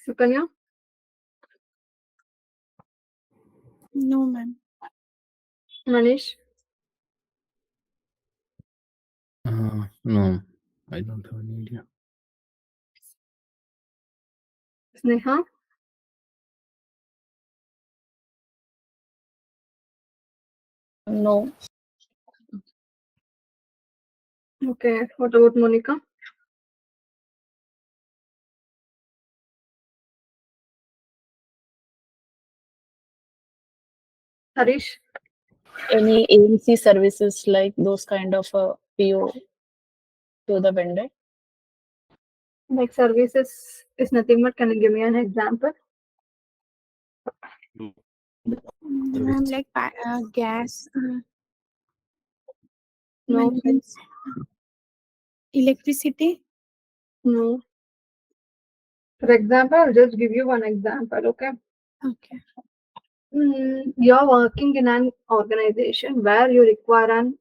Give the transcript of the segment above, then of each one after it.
Sukanya? No, ma'am. Manish? No, I don't have any idea. Sneha? No. Okay, what about Monica? Harish? Any AMC services like those kind of PO to the vendor? Like services is nothing but can you give me an example? Ma'am, like gas, No, maintenance, electricity. no. For example, I'll just give you one example, okay? Okay. You're working in an organization where you require an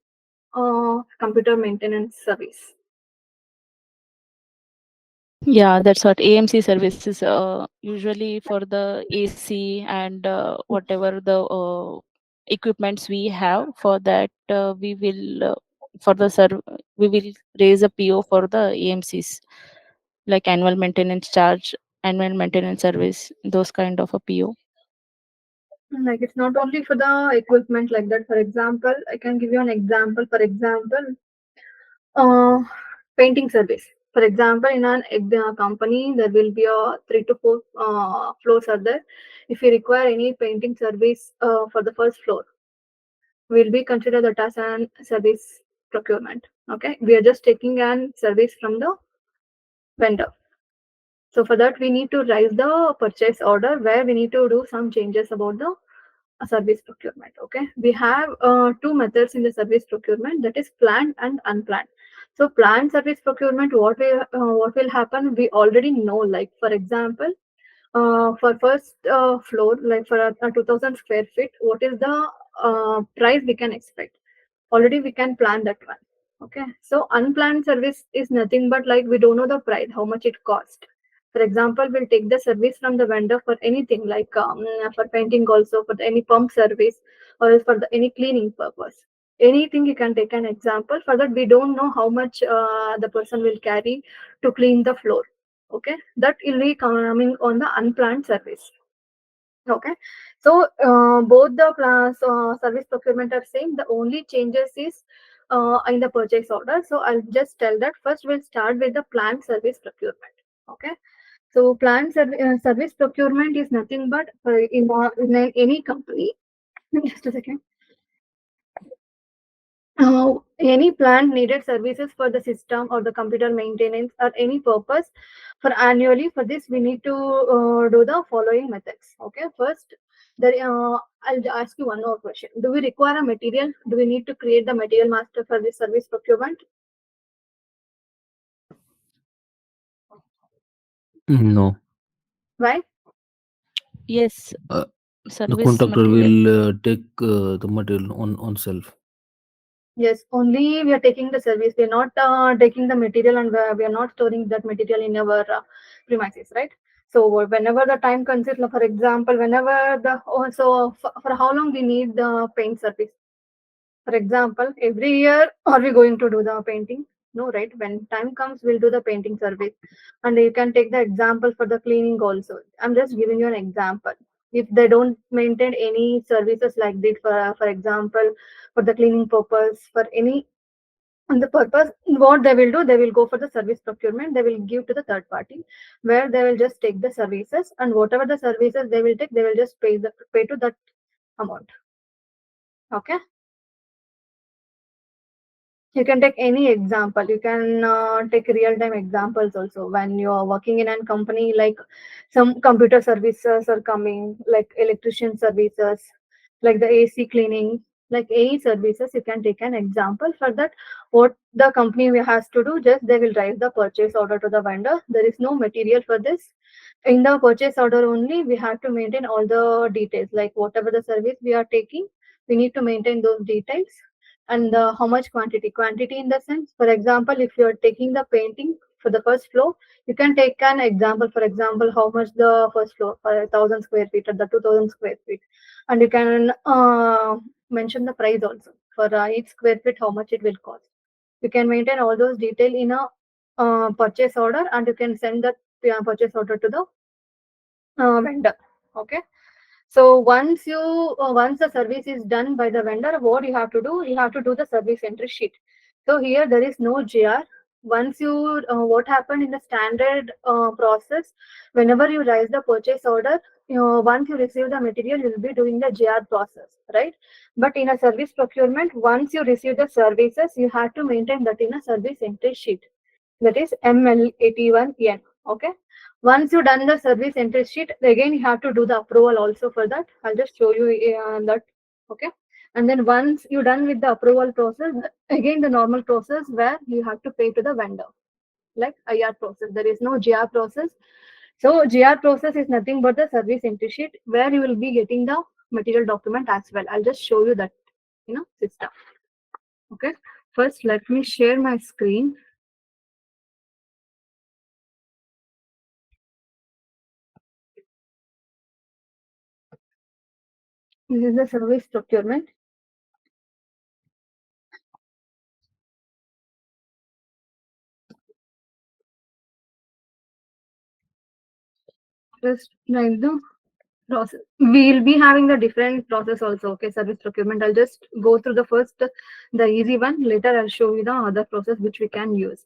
computer maintenance service. Yeah, that's what AMC services usually for the AC and whatever the equipments we have for that we will for the we will raise a PO for the AMCs like annual maintenance charge, annual maintenance service, those kind of a PO. Like it's not only for the equipment like that. For example, I can give you an example. For example, uh, painting service. For example, in an company, there will be a 3 to 4 floors are there. If you require any painting service for the first floor, will be considered that as an service procurement. Okay, we are just taking an service from the vendor. So for that, we need to raise the purchase order where we need to do some changes about the service procurement. Okay, we have two methods in the service procurement, that is planned and unplanned. So planned service procurement, what will happen, we already know. Like for example, for first floor, like for a 2000 square feet, what is the price we can expect? Already we can plan that one. Okay, so unplanned service is nothing but like we don't know the price, how much it cost. For example, we'll take the service from the vendor for anything like for painting, also for any pump service, or for the any cleaning purpose. Anything you can take an example. For that, we don't know how much the person will carry to clean the floor. Okay, that will be coming on the unplanned service. Okay, so both the plans service procurement are same. The only changes is in the purchase order. So I'll just tell that first. We'll start with the planned service procurement. Okay, so planned service procurement is nothing but in any company. Just a second. Any planned needed services for the system or the computer maintenance or any purpose for annually. For this, we need to do the following methods. Okay, first, I'll ask you one more question. Do we require a material? Do we need to create the material master for this service procurement? No. Why? Yes, The service contractor material. will take the material on self. Yes, only we are taking the service. We are not taking the material, and we are not storing that material in our premises, right? So whenever the time comes, for example, whenever for how long we need the paint service? For example, every year are we going to do the painting? No, right? When time comes, we'll do the painting service. And you can take the example for the cleaning also. I'm just giving you an example. If they don't maintain any services like this, for example, for the cleaning purpose, for any and the purpose, what they will do, they will go for the service procurement. They will give to the third party, where they will just take the services, and whatever the services they will take, they will just pay to that amount. Okay. You can take any example. You can take real-time examples also. When you are working in a company, like some computer services are coming, like electrician services, like the AC cleaning, like any services, you can take an example. For that, what the company has to do, just they will write the purchase order to the vendor. There is no material for this. In the purchase order only, we have to maintain all the details, like whatever the service we are taking, we need to maintain those details. And how much quantity in the sense, for example, if you are taking the painting for the first floor, you can take an example. For example, how much the first floor for 1,000 square feet or the 2,000 square feet, and you can mention the price also for each square feet how much it will cost. You can maintain all those detail in a purchase order, and you can send that purchase order to the vendor. Okay. So once the service is done by the vendor, what you have to do? You have to do the service entry sheet. So here there is no GR. Once you what happened in the standard process, whenever you raise the purchase order, once you receive the material, you will be doing the GR process, right? But in a service procurement, once you receive the services, you have to maintain that in a service entry sheet. That is ML81N. Okay. Once you done the service entry sheet, again you have to do the approval also for that. I'll just show you that. Okay. And then once you're done with the approval process, again the normal process where you have to pay to the vendor, like IR process. There is no GR process. So GR process is nothing but the service entry sheet where you will be getting the material document as well. I'll just show you that, system. Okay. First, let me share my screen. This is the service procurement. Just like the process. We'll be having the different process also. Okay, service procurement. I'll just go through the easy one. Later, I'll show you the other process which we can use.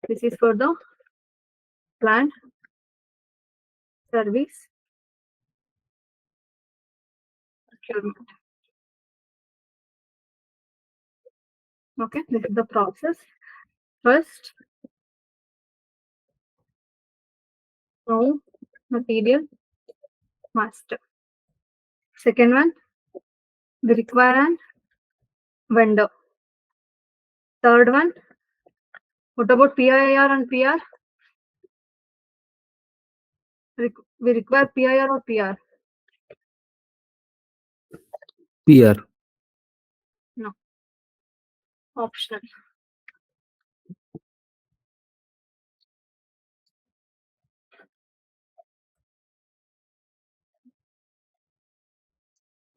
This is for the plant service procurement. Okay, this is the process. First, now material master. Second one, we require an vendor. Third one, what about PIR and PR? We require PIR or PR? PR. No. Optional.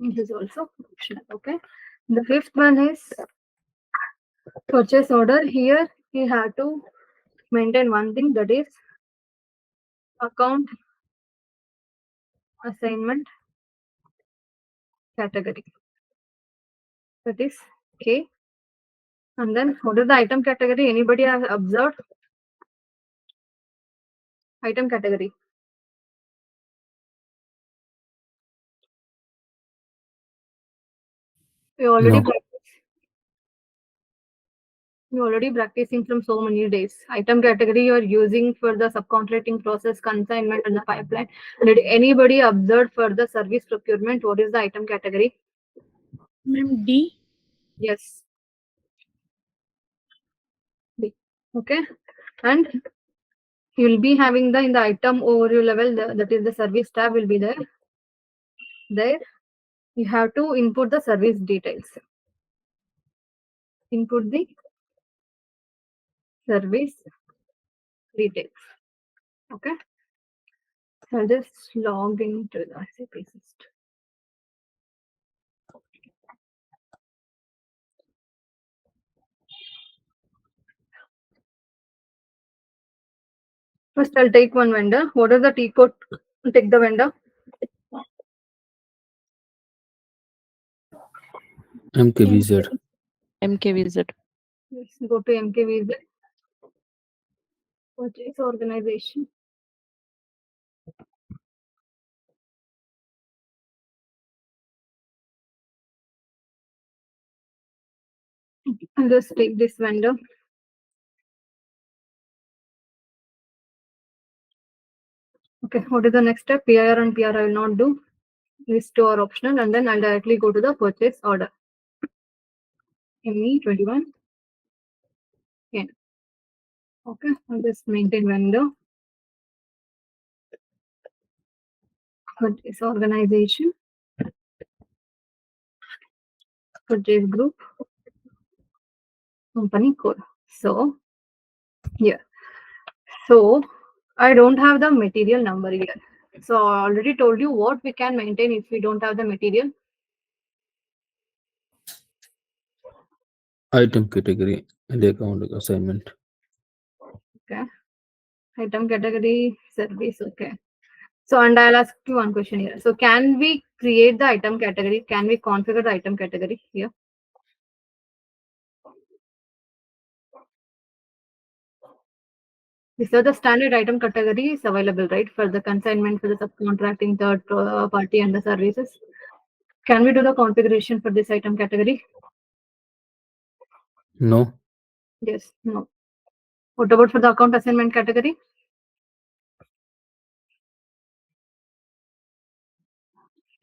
It is also optional. Okay. The fifth one is purchase order. Here you have to maintain one thing, that is account assignment category. That is K. And then what is the item category? Anybody have observed? Item category. You already No. You're already practicing from so many days. Item category you are using for the subcontracting process, consignment, and the pipeline. Did anybody observe for the service procurement? What is the item category? Ma'am, D. Yes. D. Okay. And you will be having in the item overview level, that is the service tab will be there. There you have to input the service details. Input the service details. Okay. I'll just log into the SAP system. First, I'll take one vendor. What is the T code? Take the vendor. MKVZ. MKVZ. Yes, go to MKVZ. Purchase organization. I'll just take this vendor. Okay, what is the next step? PIR and PR I will not do. These two are optional, and then I'll directly go to the purchase order. ME21. N. Okay, I'll just maintain vendor. Purchase organization. Purchase group. Company code. So, here. So I don't have the material number here. So I already told you what we can maintain if we don't have the material. Item category and account assignment. Okay. Item category service. Okay. So, and I'll ask you one question here. So can we create the item category? Can we configure the item category here? These are the standard item categories available, right? For the consignment, for the subcontracting, third party and the services. Can we do the configuration for this item category? No. Yes, no. What about for the account assignment category?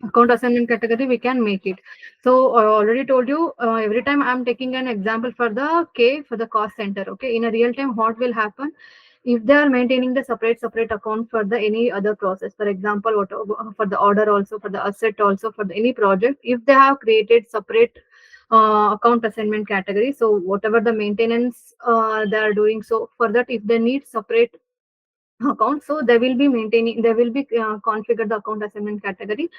Account assignment category, we can make it. So I already told you, every time I'm taking an example for the K for the cost center. Okay, in a real time, what will happen if they are maintaining the separate account for the any other process? For example, what for the order also, for the asset also, for the any project, if they have created separate account assignment category, so whatever the maintenance they are doing, so for that, if they need separate account, so they will be maintaining, they will be configure the account assignment category,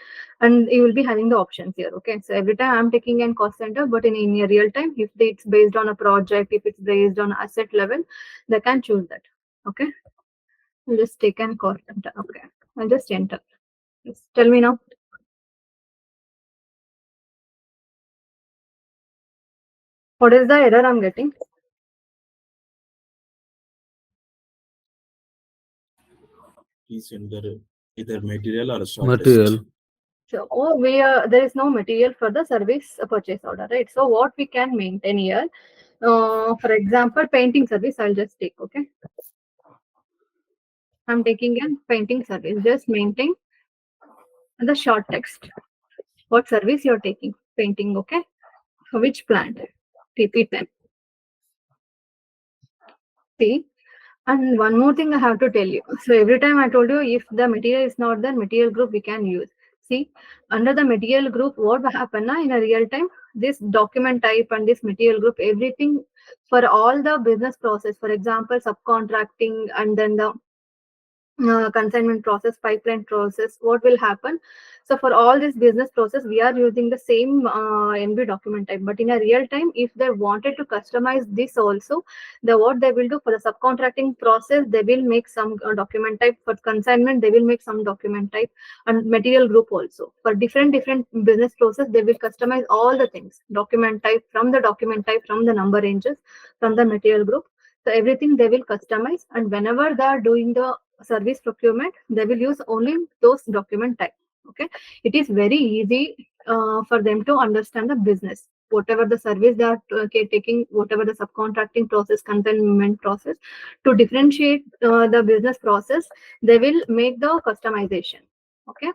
and you will be having the options here. Okay, so every time I'm taking in cost center, but in a real time, if it's based on a project, if it's based on asset level, they can choose that. Okay, I'll just take an cost center. Okay, I'll just enter. Just tell me now. What is the error I'm getting? Please enter either material or short Material. list. So there is no material for the service purchase order, right? So what we can maintain here, for example, painting service, I'll just take. Okay, I'm taking a painting service. Just maintain the short text. What service you're taking? Painting. Okay, for which plant? TP10. See, and one more thing I have to tell you. So every time I told you, if the material is not there, material group we can use. See, under the material group, what will happen now in a real time? This document type and this material group, everything for all the business process, for example, subcontracting and then the consignment process, pipeline process, what will happen? So for all this business process, we are using the same NB document type. But in a real time, if they wanted to customize this also, what they will do for the subcontracting process, they will make some document type. For consignment, they will make some document type, and material group also. For different business process, they will customize all the things. Document type, from the document type, from the number ranges, from the material group. So everything they will customize, and whenever they are doing the service procurement, they will use only those document type. Okay, it is very easy for them to understand the business, whatever the service they are taking, whatever the subcontracting process, consignment process, to differentiate the business process, they will make the customization. Okay,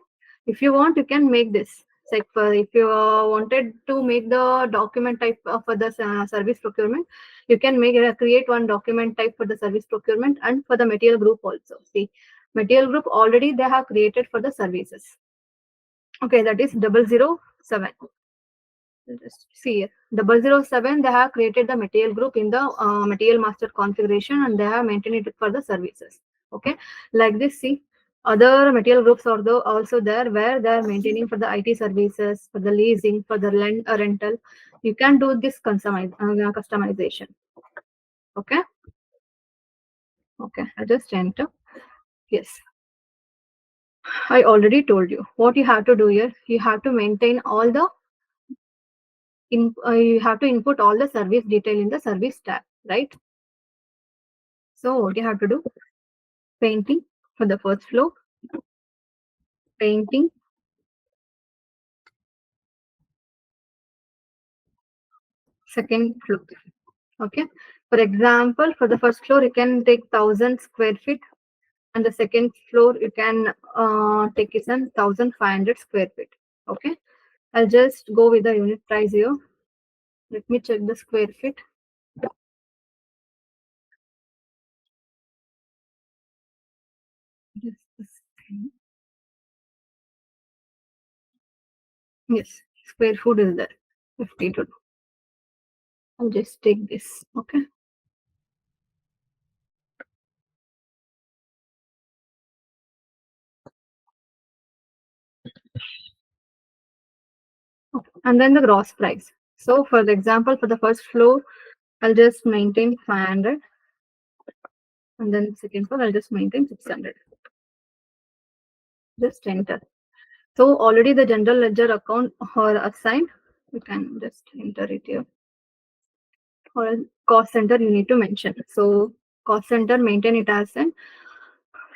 if you want, you can make this. Like if you wanted to make the document type for the service procurement, you can create one document type for the service procurement and for the material group also. See, material group already they have created for the services. Okay, that is 007. Just see here, 007, they have created the material group in the material master configuration, and they have maintained it for the services. Okay, like this. See, other material groups are also there, where they are maintaining for the IT services, for the leasing, for the rental. You can do this customization. Okay. Okay, I just enter. Yes, I already told you what you have to do here. You have to maintain all the you have to input all the service detail in the service tab, right? So what you have to do? Painting for the first floor, painting, second floor. Okay. For example, for the first floor, you can take 1,000 square feet, and the second floor you can take it 1,500 square feet. Okay. I'll just go with the unit price here. Let me check the square feet. Just a second. Yes, square foot is there. 52. I'll just take this. Okay. and then the gross price. So for the example, for the first floor, I'll just maintain 500, and then second floor, I'll just maintain 600. Just enter. So already the general ledger account or assigned, you can just enter it here. Or cost center you need to mention. So cost center, maintain it as an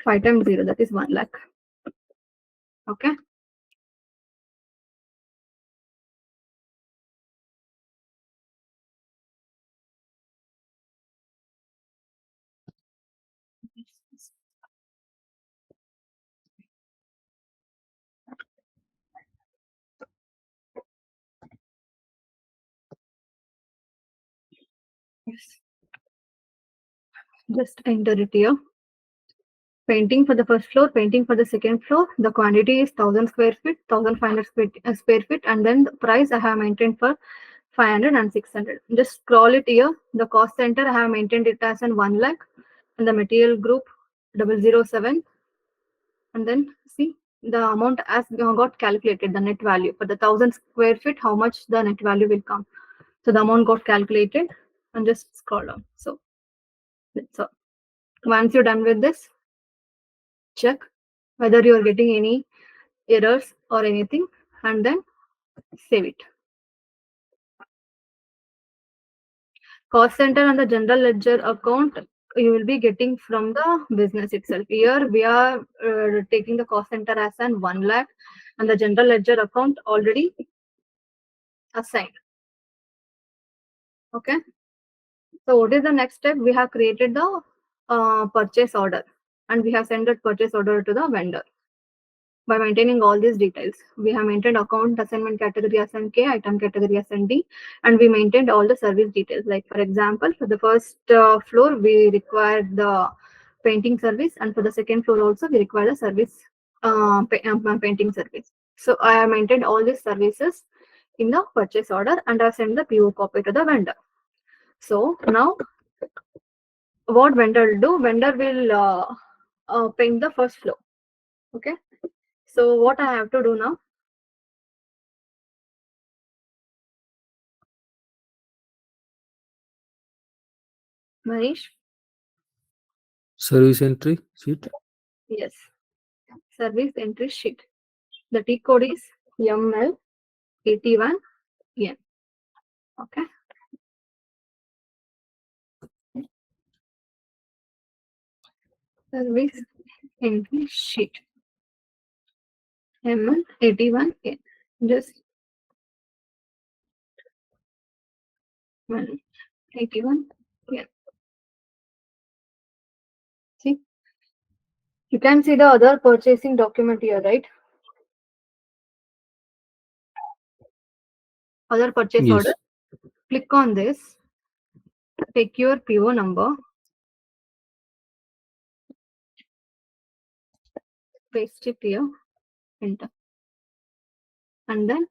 5 times 0, that is 1 lakh. Okay. Yes. Just enter it here. Painting for the first floor, painting for the second floor. The quantity is 1000 square feet, 1500 square feet, and then the price I have maintained for 500 and 600. Just scroll it here. The cost center I have maintained it as an 1 lakh, and the material group 007. And then see the amount as got calculated, the net value for the 1000 square feet, how much the net value will come. So the amount got calculated, and just scroll down. So that's all. Once you're done with this, check whether you are getting any errors or anything, and then save it. Cost center and the general ledger account you will be getting from the business itself. Here we are taking the cost center as an 1 lakh, and the general ledger account already assigned. Okay. So what is the next step? We have created the purchase order, and we have sent that purchase order to the vendor. By maintaining all these details, we have maintained account assignment category as an K, item category as an D, and we maintained all the service details. Like for example, for the first floor, we require the painting service, and for the second floor also, we require the service painting service. So I have maintained all these services in the purchase order, and I have sent the PO copy to the vendor. So now what vendor will do? Vendor will paint the first floor. Okay. So what I have to do now? Manish? Service entry sheet. Yes. Service entry sheet. The T code is ML81N. Okay. Service entry sheet. ML81N. Just 81N. See? You can see the other purchasing document here, right? Other purchase Yes. order. Click on this. Take your PO number. Paste it here. Enter. And then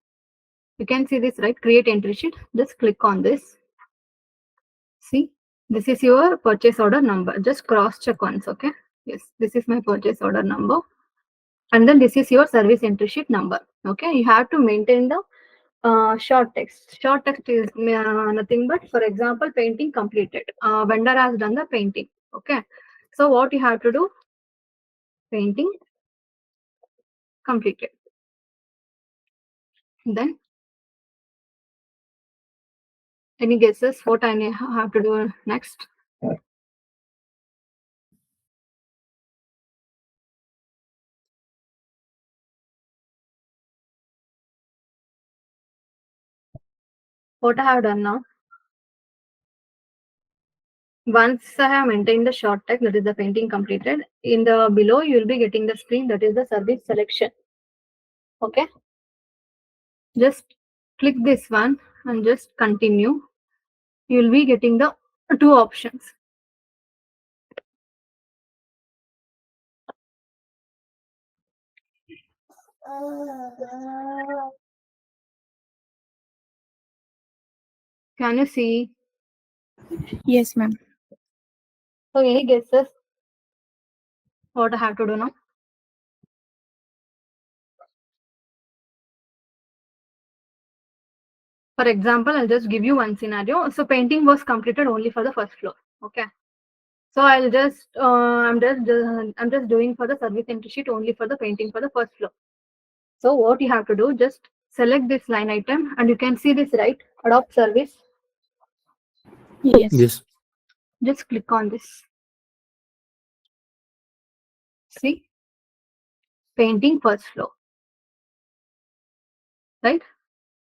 you can see this, right? Create entry sheet. Just click on this. See, this is your purchase order number. Just cross check once. Okay. Yes, this is my purchase order number. And then this is your service entry sheet number. Okay. You have to maintain the short text. Short text is nothing but, for example, painting completed. Vendor has done the painting. Okay. So what you have to do? Painting completed. Then any guesses what I have to do next? What I have done now? Once I have maintained the short text, that is the painting completed, in the below you will be getting the screen, that is the service selection. Okay. Just click this one and just continue. You will be getting the two options. Can you see? Yes, ma'am. So any guesses what I have to do now? For example, I'll just give you one scenario. So painting was completed only for the first floor. Okay. So I'll just I'm just doing for the service entry sheet only for the painting for the first floor. So what you have to do, just select this line item and you can see this, right? Adopt service. Yes. Yes. Just click on this. See, painting first floor, right?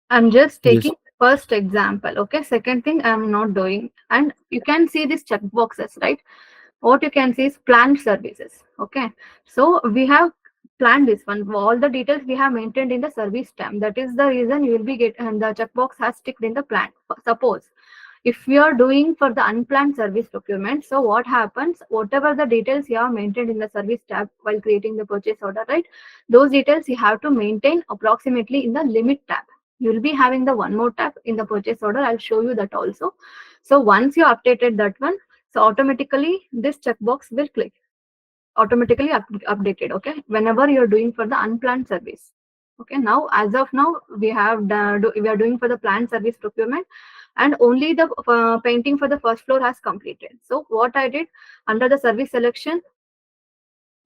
I'm just Yes. taking first example. Okay. Second thing I'm not doing, and you can see these check boxes, right? What you can see is planned services. Okay. So we have planned this one. All the details we have maintained in the service tab. That is the reason you will be get, and the checkbox has ticked in the plan. Suppose if we are doing for the unplanned service procurement, so what happens, whatever the details you have maintained in the service tab while creating the purchase order, right, those details you have to maintain approximately in the limit tab. You will be having the one more tab in the purchase order. I'll show you that also. So once you updated that one, so automatically this checkbox will click automatically updated. Okay, whenever you're doing for the unplanned service. Okay, now as of now we we are doing for the planned service procurement, and only the painting for the first floor has completed. So what I did, under the service selection,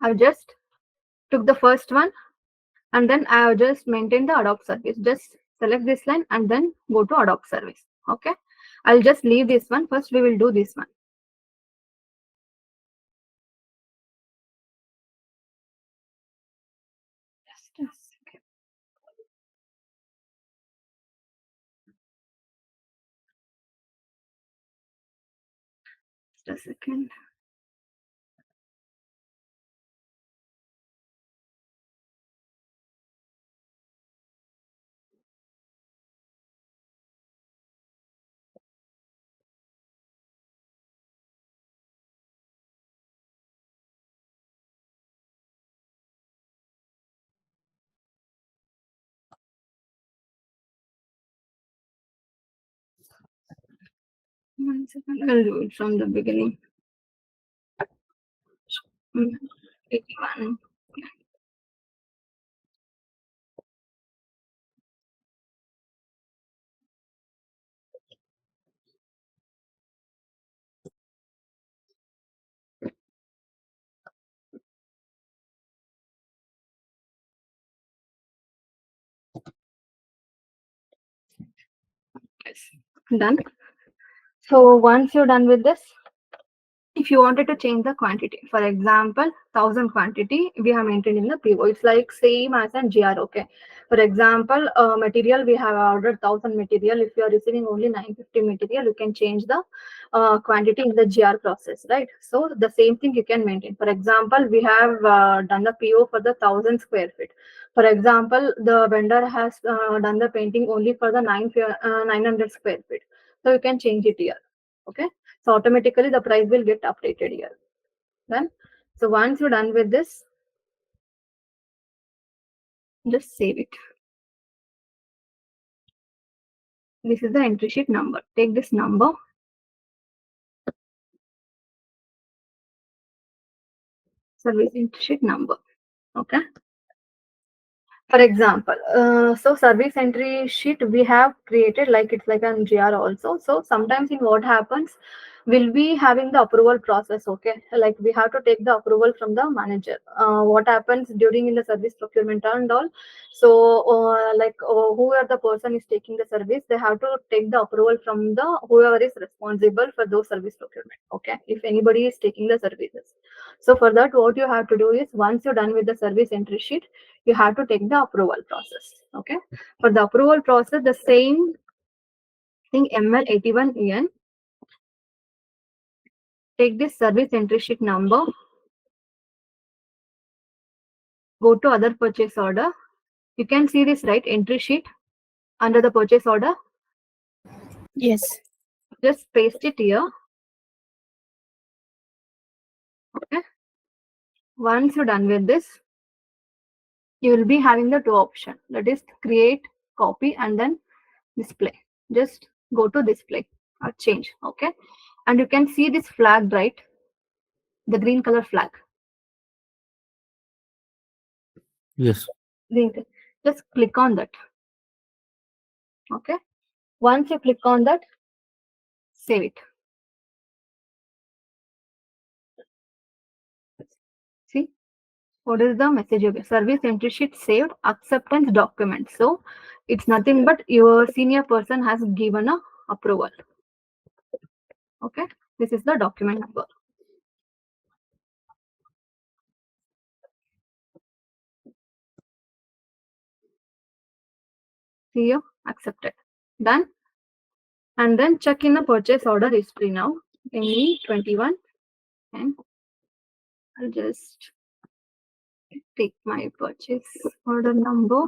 I just took the first one, and then I have just maintained the adopt service. Just select this line and then go to adopt service. Okay, I'll just leave this one. First we will do this one. Just a second. Just a second. One second. I'll do it from the beginning. 81. Yes. Done. So once you're done with this, if you wanted to change the quantity, for example, 1,000 quantity we have maintained in the PO. It's like same as an GR. Okay. For example, material we have ordered 1,000 material. If you are receiving only 950 material, you can change the quantity in the GR process, right? So the same thing you can maintain. For example, we have done the PO for the 1,000 square feet. For example, the vendor has done the painting only for the 900 square feet. So you can change it here. Okay. So automatically the price will get updated here. Then, so once you're done with this, just save it. This is the entry sheet number. Take this number. Service entry sheet number. Okay. For example, so service entry sheet we have created like it's like an GR also. So sometimes in what happens, we'll be having the approval process. Okay, like we have to take the approval from the manager. What happens during in the service procurement and all? So whoever the person is taking the service, they have to take the approval from the whoever is responsible for those service procurement. Okay, if anybody is taking the services. So for that, what you have to do is once you're done with the service entry sheet, you have to take the approval process. Okay. For the approval process, the same thing ML81EN. Take this service entry sheet number. Go to other purchase order. You can see this, right? Entry sheet under the purchase order. Yes. Just paste it here. Okay. Once you're done with this, you will be having the two options. That is create, copy, and then display. Just go to display or change. Okay. And you can see this flag, right? The green color flag. Yes. Just click on that. Okay. Once you click on that, save it. See, what is the message you get? Service entry sheet saved, acceptance document. So it's nothing but your senior person has given a approval. Okay, this is the document number. See here, accepted. Done. And then check in the purchase order history now. Any 21, and I'll just take my purchase order number.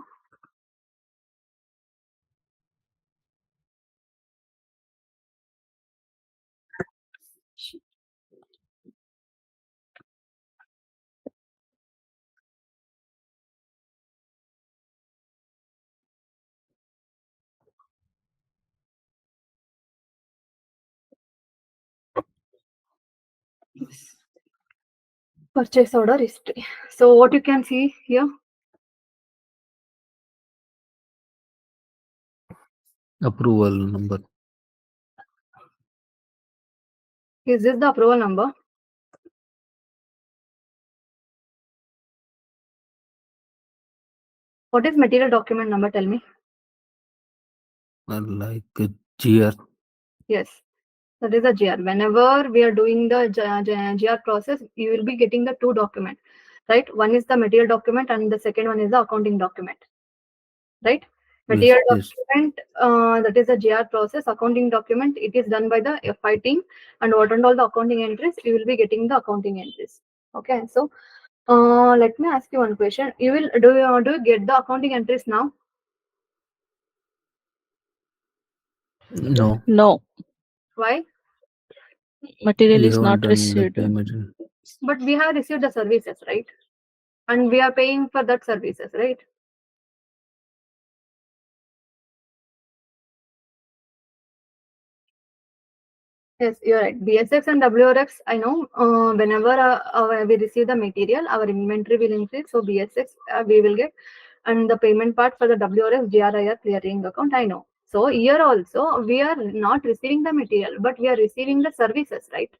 Yes. Purchase order history. So what you can see here, Approval number. is this the approval number? What is material document number? Tell me. Like a GR. Yes, that is a GR. Whenever we are doing the GR process, you will be getting the two documents, right? One is the material document and the second one is the accounting document, right? Material Yes. document, that is a GR process. Accounting document, it is done by the FI team, and what and all the accounting entries, you will be getting the accounting entries. Okay, so let me ask you one question. You will do you get the accounting entries now? No, No, Why? material we is haven't not done the received. payment. But we have received the services, right? And we are paying for that services, right? Yes, you're right. BSX and WRX, I know whenever we receive the material, our inventory will increase. So BSX we will get, and the payment part for the WRX GRIR clearing account, I know. So here also we are not receiving the material, but we are receiving the services, right,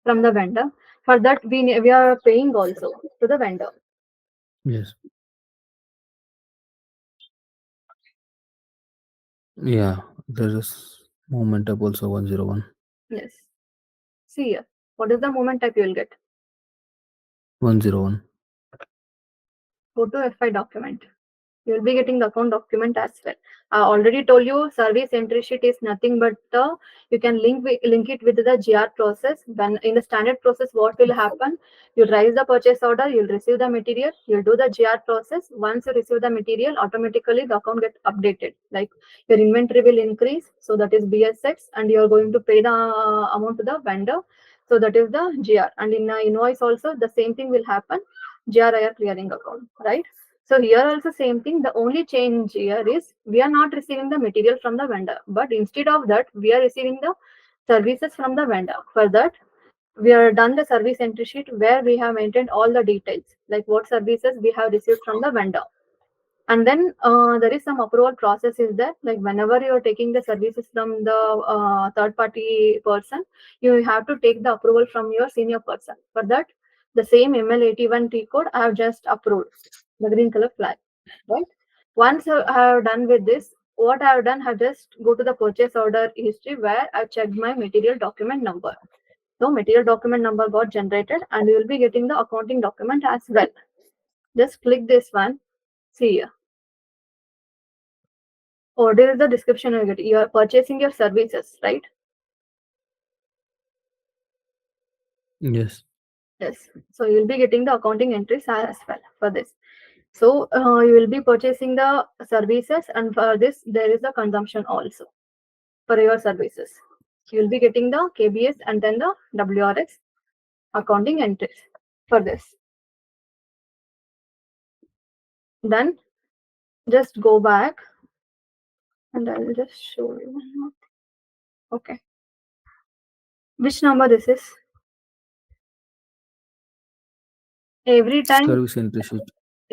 from the vendor. For that we are paying also to the vendor. Yes. Yeah, there is moment up also 101. Yes. See here, what is the moment type you will get? 101. Go to FI document. You will be getting the account document as well. I already told you service entry sheet is nothing but you can link it with the GR process. When in the standard process, what will happen? You raise the purchase order, you'll receive the material, you'll do the GR process. Once you receive the material, automatically the account gets updated. Like your inventory will increase, so that is BSX, and you are going to pay the amount to the vendor. So that is the GR. And in invoice also the same thing will happen. GRIR clearing account, right? So here also same thing. The only change here is we are not receiving the material from the vendor, but instead of that, we are receiving the services from the vendor. For that, we are done the service entry sheet where we have maintained all the details, like what services we have received from the vendor. And then there is some approval process is there, like whenever you are taking the services from the third party person, you have to take the approval from your senior person. For that, the same ML81T code I have just approved, the green color flag, right? Once I have done with this, what I have done, I have just go to the purchase order history where I checked my material document number. So material document number got generated, and you will be getting the accounting document as well. Just click this one. See here. What is the description you get? You are purchasing your services, right? Yes. Yes. So you will be getting the accounting entries as well for this. So you will be purchasing the services, and for this there is the consumption also for your services. You will be getting the KBS and then the WRX accounting entries for this. Then just go back and I will just show you one more thing. Okay. Which number this is? Every time, Service entry sheet.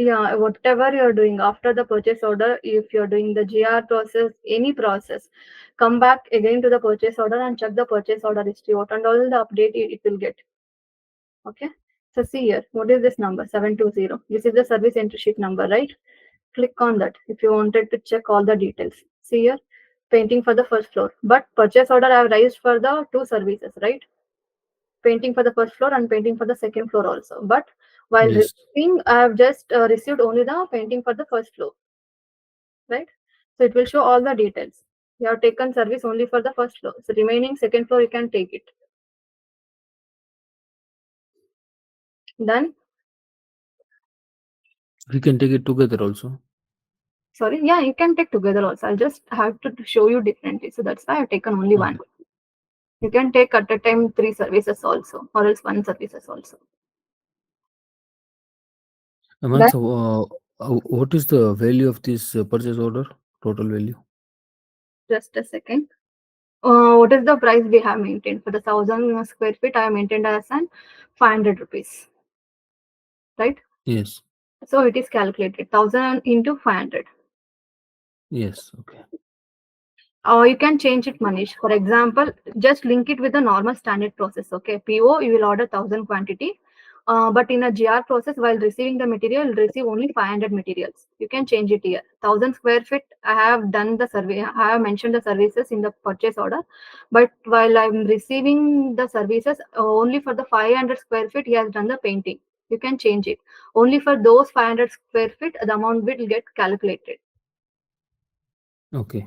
Yeah, whatever you're doing after the purchase order, if you're doing the GR process, any process, come back again to the purchase order and check the purchase order history. What and all the update it will get. Okay. So see here, what is this number? 720. This is the service entry sheet number, right? Click on that if you wanted to check all the details. See here, painting for the first floor. But purchase order I have raised for the two services, right? Painting for the first floor and painting for the second floor also. But while Yes. receiving, I have just received only the painting for the first floor, right? So it will show all the details. You have taken service only for the first floor. So remaining second floor, you can take it. Done. We can take it together also. Sorry, yeah, you can take together also. I'll just have to show you differently. So that's why I've taken only one. Okay. You can take at a time 3 services also, or else 1 services also. Ma'am, That so what is the value of this purchase order? Total value? just a second. What is the price we have maintained for the 1000 square feet? I have maintained as an 500 rupees, right? Yes. So it is calculated 1000 into 500. Yes. Okay. Or you can change it, Manish. For example, just link it with the normal standard process. Okay, PO you will order 1000 quantity, but in a GR process, while receiving the material, you'll receive only 500 materials. You can change it here. 1000 square feet. I have done the survey. I have mentioned the services in the purchase order, but while I'm receiving the services only for the 500 square feet, he has done the painting. You can change it. Only for those 500 square feet, the amount will get calculated. Okay.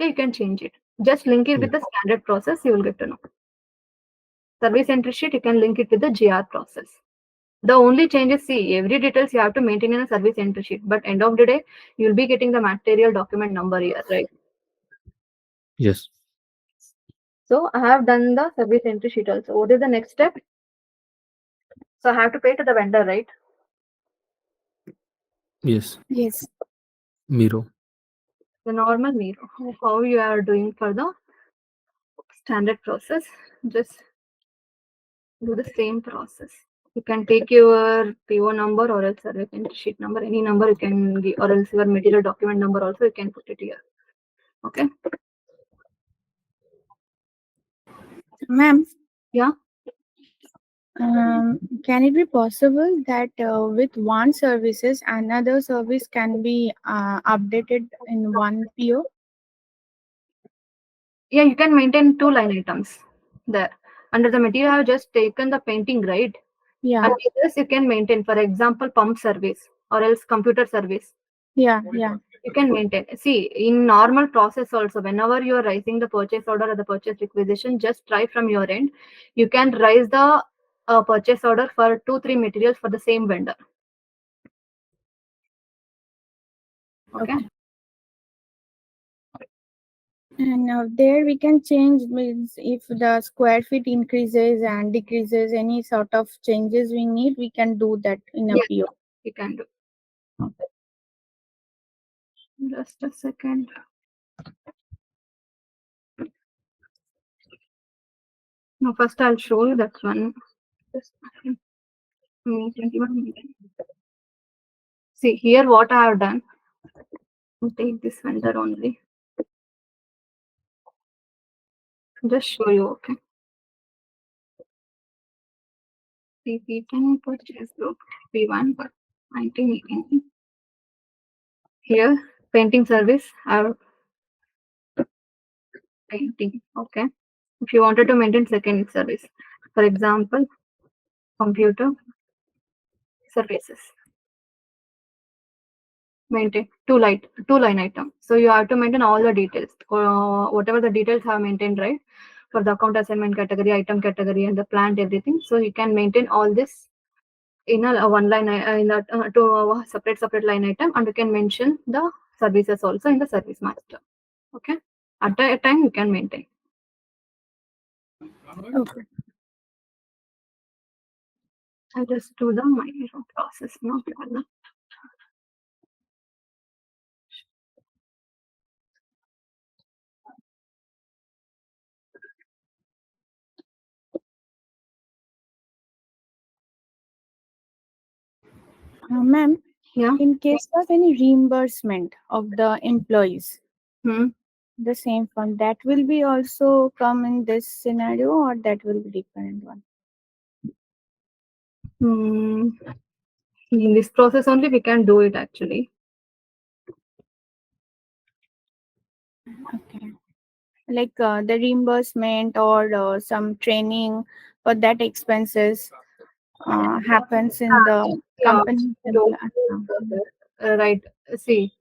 Okay, you can change it. Just link it with the standard process, you will get to know. Service entry sheet, you can link it with the GR process. The only change is, see, every details you have to maintain in a service entry sheet, but end of the day, you'll be getting the material document number here, right? Yes. So I have done the service entry sheet also. What is the next step? So I have to pay to the vendor, right? Yes. Yes. Miro. The normal Miro. How you are doing for the standard process, just do the same process. You can take your PO number or else service entry sheet number, any number you can give, or else your material document number also you can put it here. Okay. Ma'am, Yeah. can it be possible that with one services, another service can be updated in one PO? Yeah, you can maintain 2 line items there. Under the material, I have just taken the painting, right? Yeah, And with this, you can maintain, for example, pump service or else computer service. yeah. You can maintain. See, in normal process also, whenever you are raising the purchase order or the purchase requisition, just try from your end. You can raise the purchase order for 2-3 materials for the same vendor. Okay. And there we can change, means if the square feet increases and decreases, any sort of changes we need, we can do that in a Yes, PO. you can do. Just a second. No, first I'll show you that one. Just a second. See here what I have done. I'll take this vendor only. Just show you, okay. PP10 purchase group P1 but 1918. Here, painting service, I have painting, okay. If you wanted to maintain second service, for example, computer services, maintain two line item. So you have to maintain all the details, whatever the details have maintained, right? For the account assignment category, item category, and the plant, everything. So you can maintain all this in a one line in that to separate line item, and you can mention the services also in the service master. Okay, at a time you can maintain. Okay. I just do the Miro process now. Ma'am, Yeah. In case of any reimbursement of the employees, Hmm. the same fund that will be also come in this scenario, or that will be different one. Hmm. In this process only we can do it actually. Okay. Like the reimbursement or some training for that expenses happens in the Yeah, company. right. See,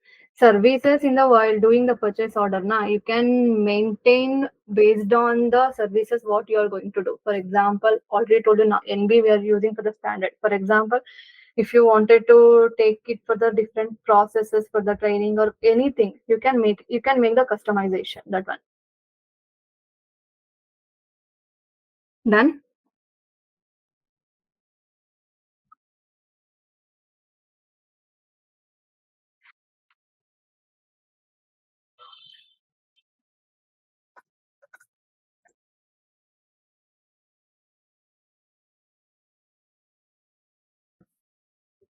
services in the while doing the purchase order, now you can maintain based on the services what you are going to do. For example, already told you now NB we are using for the standard. For example, if you wanted to take it for the different processes for the training or anything, you can make the customization. That one. Done.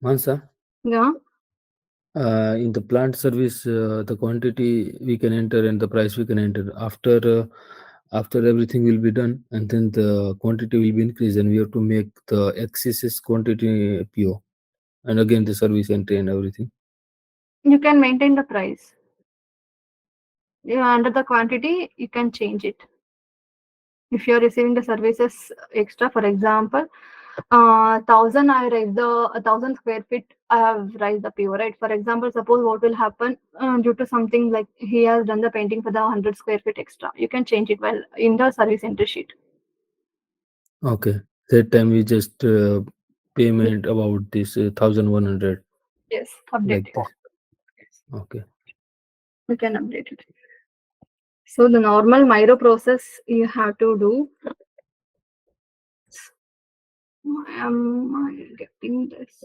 Mansa, Yeah. in the plant service, the quantity we can enter and the price we can enter. After everything will be done, and then the quantity will be increased, and we have to make the excess quantity PO, and again the service entry and everything. You can maintain the price. Yeah, under the quantity, you can change it. If you're receiving the services extra, for example, 1,000 I raise the 1,000 square feet, I have raised the PO, right? For example, suppose what will happen due to something like he has done the painting for the 100 square feet extra. You can change it well in the service entry sheet. Okay, that time we just payment about this 1,100 Yes, update like it. this. Okay. You can update it. So the normal Miro process you have to do. Am I getting this?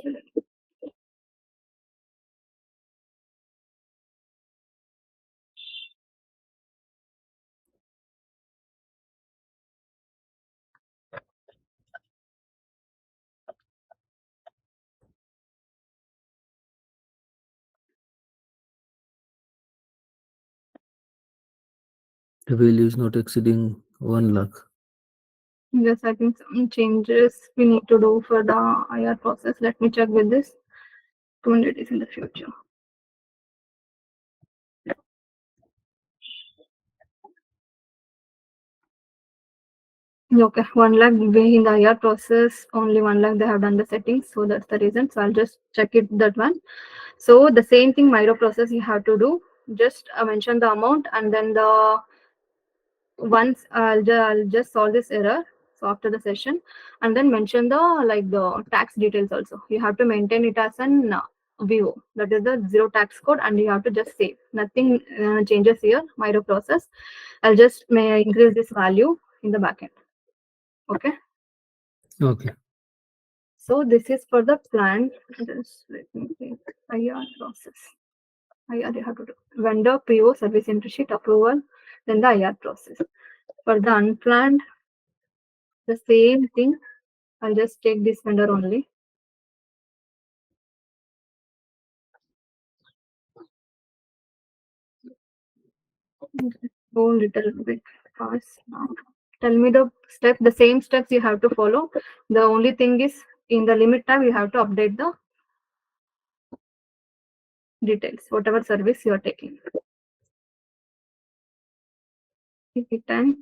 The value is not exceeding 1 lakh. Yes, I think some changes we need to do for the IR process. Let me check with this. 200 days in the future. Okay, 1 lakh way in the IR process, only 1 lakh they have done the settings. So that's the reason. So I'll just check it that one. So the same thing, Miro process you have to do. Just mention the amount and then the once I'll just solve this error. So after the session, and then mention the like the tax details also. You have to maintain it as an VO, that is the zero tax code, and you have to just save. Nothing changes here. Miro process. I'll just may increase this value in the backend. Okay. Okay. So this is for the plant. Just let me think. IR process. IR you have to do vendor PO service entry sheet approval, then the IR process. For the unplanned, the same thing. I'll just take this vendor only. Go little bit fast now. Tell me the step, the same steps you have to follow. The only thing is in the limit time you have to update the details, whatever service you are taking. PP10,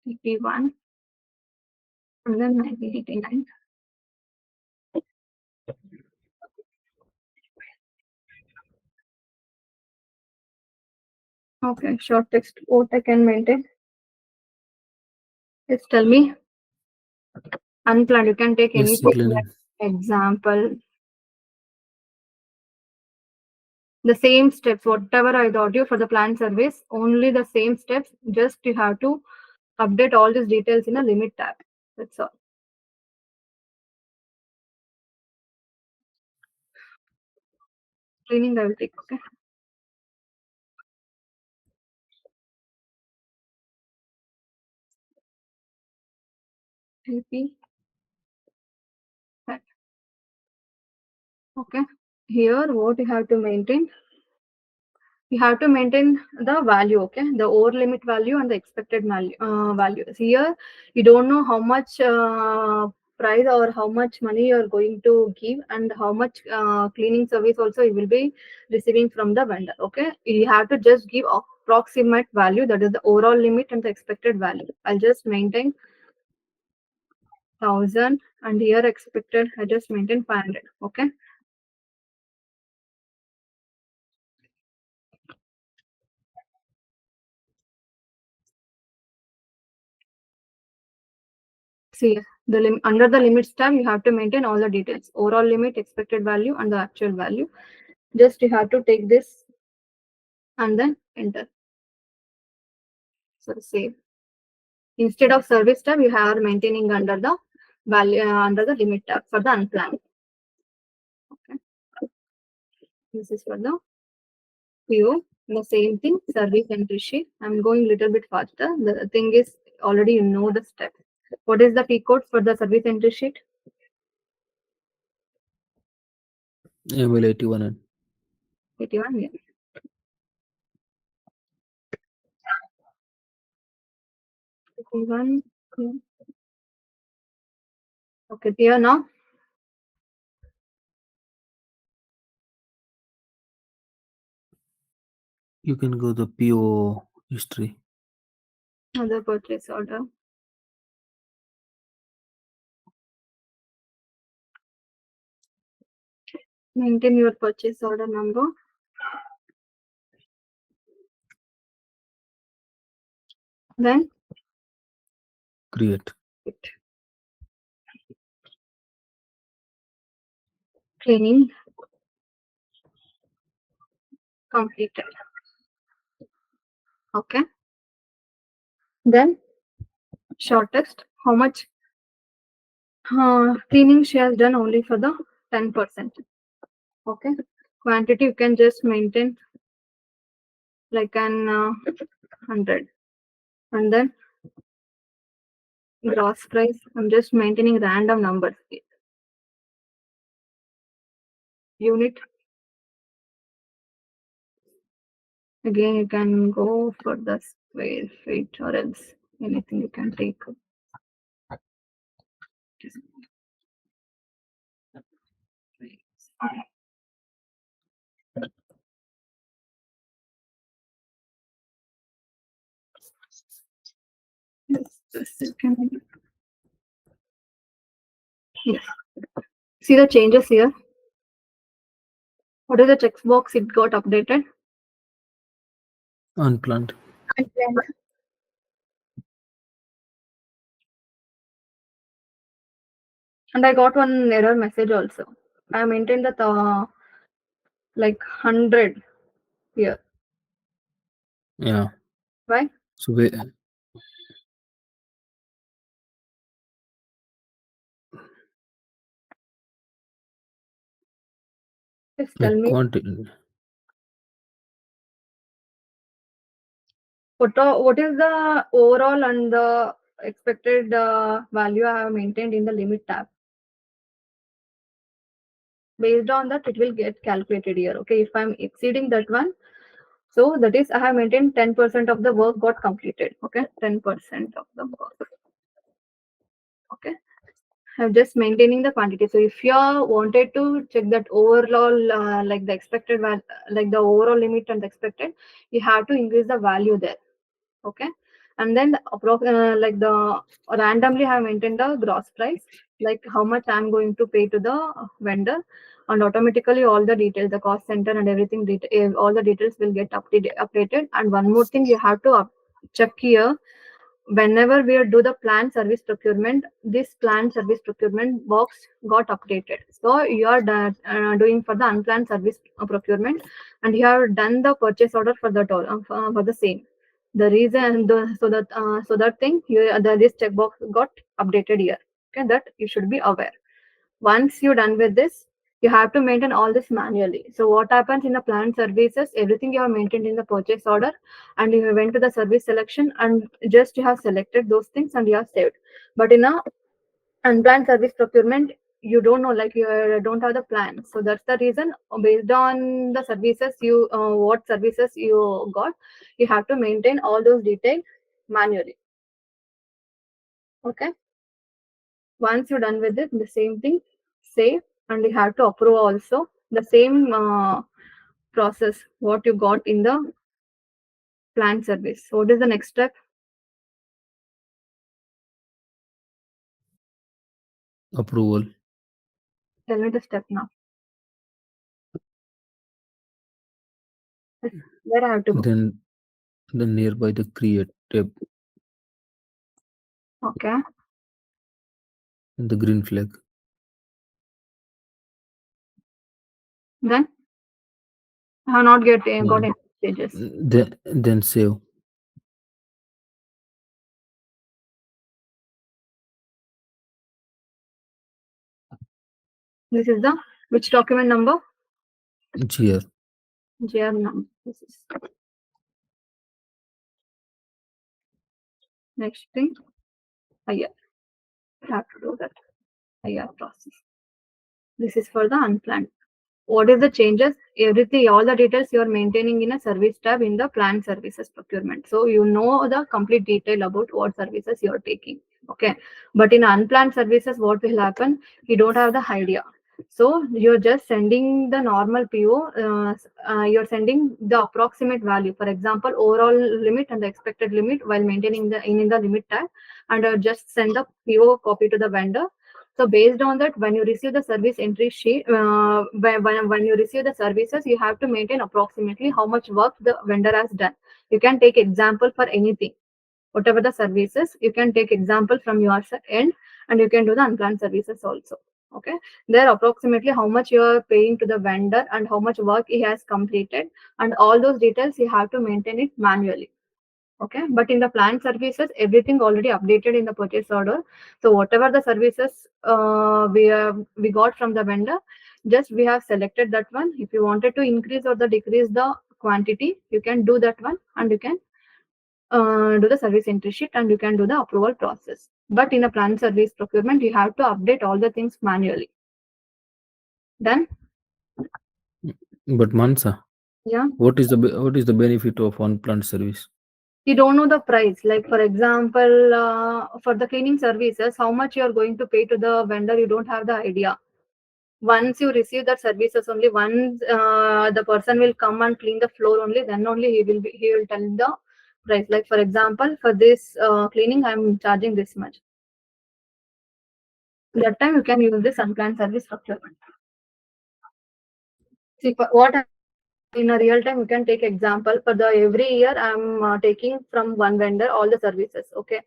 PP1, and then 1989. Okay, short text, what I can maintain. Just tell me. Unplanned, you can take Yes, anything. Glenn. Example, the same steps, whatever I taught you for the planned service, only the same steps, just you have to update all these details in a limit tab. That's all. Cleaning I will take, okay. LP. Okay, here what you have to maintain, you have to maintain the value, okay, the over limit value and the expected value. Here you don't know how much price or how much money you are going to give and how much cleaning service also you will be receiving from the vendor. Okay, you have to just give approximate value, that is the overall limit and the expected value. I'll just maintain 1000 and here expected I just maintain 500. Okay, see, the under the limits tab, you have to maintain all the details: overall limit, expected value, and the actual value. Just you have to take this and then enter. So save. Instead of service tab, you are maintaining under the value under the limit tab for the unplanned. Okay. This is for the PO. The same thing, service entry sheet. I'm going a little bit faster. The thing is, already you know the steps. What is the P code for the service entry sheet? ML 81 and 81, yeah. Yeah. Okay, clear now? you can go the PO history. Other purchase order. Maintain your purchase order number. Then Create. cleaning completed. Okay. Then shortest, how much cleaning she has done only for the 10%. Okay. Quantity you can just maintain like an 100. And then gross price, I'm just maintaining random numbers. Unit. Again, you can go for the square feet or else anything you can take. Yes. See the changes here. What is the text box? It got updated. Unplanned. And I got one error message also. I maintained the like 100 here. Yeah. Why? So we, Just tell like me. quantity. What is the overall and the expected value I have maintained in the limit tab? Based on that, it will get calculated here. Okay, if I'm exceeding that one, so that is I have maintained 10% of the work got completed. Okay, 10% of the work. Okay, I'm just maintaining the quantity. So if you wanted to check that overall, like the expected value, like the overall limit and expected, you have to increase the value there. Okay, and then like the randomly have maintained the gross price, like how much I'm going to pay to the vendor, and automatically all the details, the cost center and everything, all the details will get updated. And one more thing you have to check here, whenever we do the planned service procurement, this planned service procurement box got updated. So you are doing for the unplanned service procurement, and you have done the purchase order for the for the same. The reason, so that thing, this checkbox got updated here. Okay, that you should be aware. Once you're done with this, you have to maintain all this manually. So what happens in the planned services, everything you have maintained in the purchase order, and you went to the service selection and just you have selected those things and you have saved. But in a unplanned service procurement, you don't know, like you don't have the plan. So that's the reason, based on the services you what services you got, you have to maintain all those details manually. Okay, once you're done with it, the same thing, save, and you have to approve also the same process what you got in the plan service. So what is the next step? Approval. Tell me the step now. Where I have to go? Then nearby the create tab Okay, and the green flag. then I have not got Mm. any changes. Then save. This is the which document number? GR. GR number. This is next thing. IR. Have to do that. IR process. This is for the unplanned. What is the changes? Everything, all the details you are maintaining in a service tab in the planned services procurement. So you know the complete detail about what services you are taking. Okay. But in unplanned services, what will happen? You don't have the idea. So you're just sending the normal PO. You're sending the approximate value. For example, overall limit and the expected limit while maintaining the in the limit tag, and just send the PO copy to the vendor. So based on that, when you receive the service entry sheet, when you receive the services, you have to maintain approximately how much work the vendor has done. You can take example for anything, whatever the services, you can take example from your end, and you can do the unplanned services also. Okay, there approximately how much you are paying to the vendor and how much work he has completed, and all those details you have to maintain it manually. Okay, but in the planned services, everything already updated in the purchase order. So whatever the services we got from the vendor, just we have selected that one. If you wanted to increase or the decrease the quantity, you can do that one, and you can do the service entry sheet, and you can do the approval process. But in a planned service procurement, you have to update all the things manually. Then, But Mansa, yeah, what is the benefit of unplanned service? you don't know the price. Like for example, for the cleaning services, how much you are going to pay to the vendor, you don't have the idea. Once you receive that services, only once the person will come and clean the floor, only then only he will tell the price. Like for example, for this cleaning, I'm charging this much. That time you can use this unplanned service procurement. See, for what in a real time, you can take example for the every year I'm taking from one vendor all the services. Okay,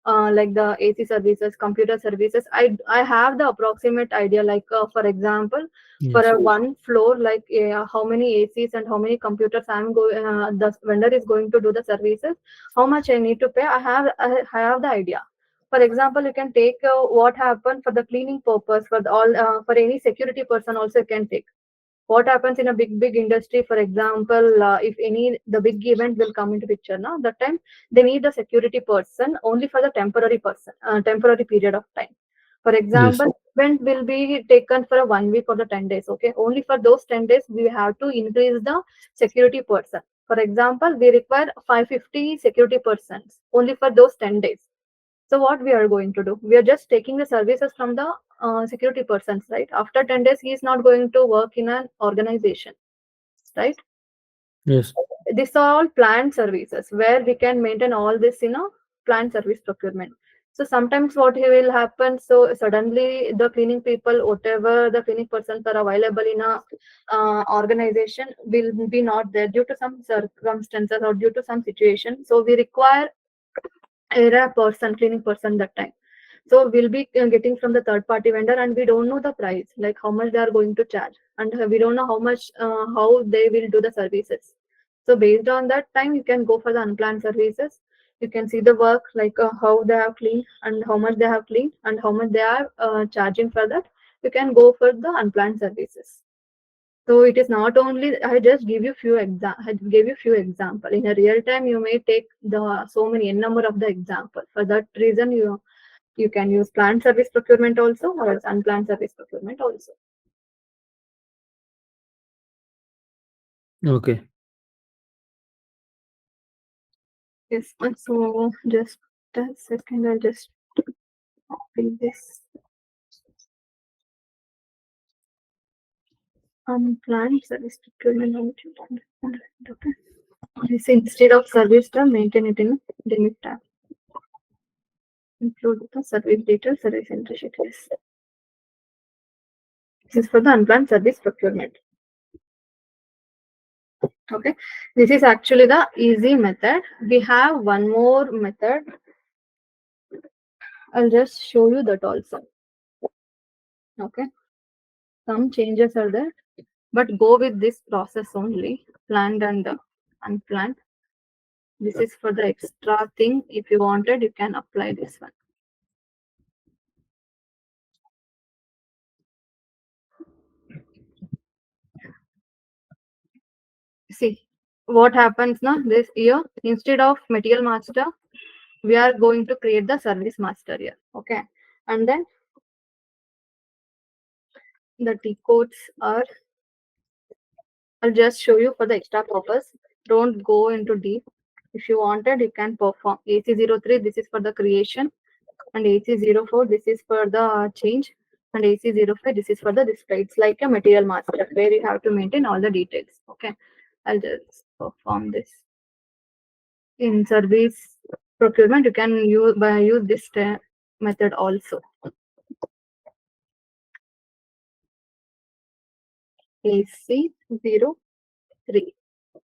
like the AC services, computer services. I have the approximate idea. Like for example, for Yes. a one floor, like how many ACs and how many computers I'm going. The vendor is going to do the services. How much I need to pay? I have the idea. For example, you can take what happened for the cleaning purpose for the all for any security person also you can take. What happens in a big industry, for example, if any the big event will come into picture now, that time they need a security person only for the temporary period of time. For Yes. example, event will be taken for a 1 week or the 10 days. Okay, only for those 10 days we have to increase the security person. For example, we require 550 security persons only for those 10 days. So what we are going to do? We are just taking the services from the security persons, right? After 10 days, he is not going to work in an organization, right? Yes. These are all planned services where we can maintain all this in a planned service procurement. So sometimes what will happen, so suddenly the cleaning people, whatever the cleaning persons are available in a organization will be not there due to some circumstances or due to some situation. So we require a person, cleaning person that time. So we'll be getting from the third party vendor, and we don't know the price, like how much they are going to charge, and we don't know how much how they will do the services. So based on that time, you can go for the unplanned services. You can see the work, like how they have cleaned and how much they have cleaned and how much they are charging for that. You can go for the unplanned services. So it is not only I just give you few I gave you few example. In a real time, you may take the so many n number of the example. For that reason, you You can use planned service procurement also, or else unplanned service procurement also. Okay. Yes, so just a second, I'll just copy this. Unplanned service procurement. Okay. This instead of service term, maintain it in limit tab. Include the service details, service entry sheet. Yes. This is for the unplanned service procurement. Okay. This is actually the easy method. We have one more method. I'll just show you that also. Okay. Some changes are there, but go with this process only, planned and unplanned. This is for the extra thing. If you wanted, you can apply this one. See what happens now this year. Instead of material master, we are going to create the service master here. Okay. And then the T codes are, I'll just show you for the extra purpose. Don't go into deep. If you wanted, you can perform AC03. This is for the creation, and AC04. This is for the change, and AC05. This is for the display. It's like a material master where you have to maintain all the details. Okay, I'll just perform this. In service procurement, you can use this method also. AC03.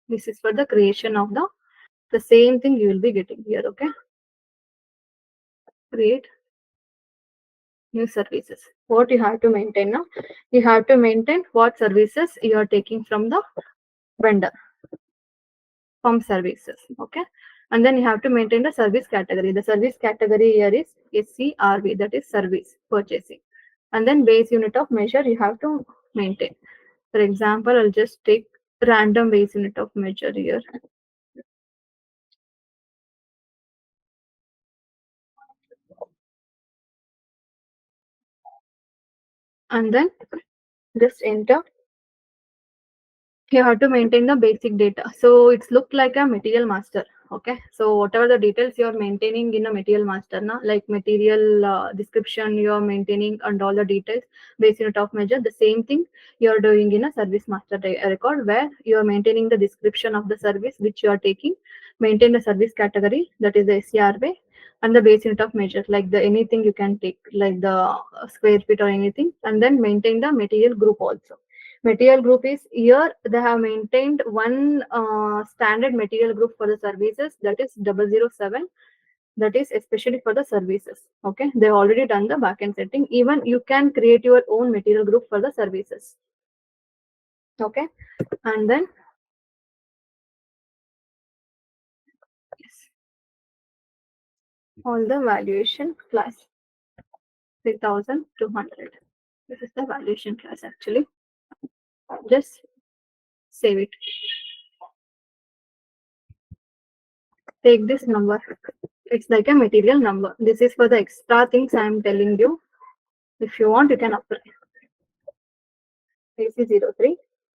This is for the creation of the same thing you will be getting here. Okay, create new services. What you have to maintain now? You have to maintain what services you are taking from the vendor, from services. Okay, and then you have to maintain the service category. The service category here is SCRV, that is service purchasing. And then base unit of measure you have to maintain. For example, I'll just take random base unit of measure here. And then just enter. You have to maintain the basic data. So it's look like a material master. Okay, so whatever the details you are maintaining in a material master now, like material description you are maintaining and all the details, base unit of measure, the same thing you are doing in a service master record, where you are maintaining the description of the service which you are taking, maintain the service category, that is the SCRV, and the base unit of measure, like the anything you can take, like the square feet or anything, and then maintain the material group also. Material group is here they have maintained one standard material group for the services, that is 007. That is especially for the services. Okay, they've already done the backend setting. Even you can create your own material group for the services. Okay, and then yes, all the valuation class 3200. This is the valuation class actually. Just save it. Take this number. It's like a material number. This is for the extra things I am telling you. If you want, you can apply. AC03.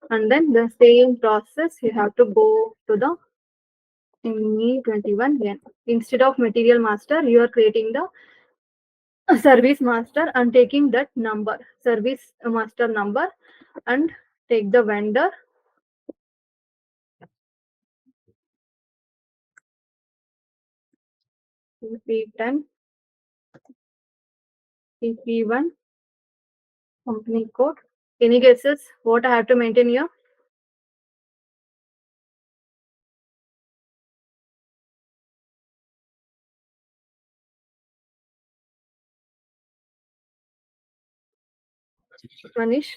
And then the same process, you have to go to the ME21 again. Instead of material master, you are creating the service master and taking that number, service master number, and take the vendor. CP10, CP1, company code. Any guesses what I have to maintain here? Manish?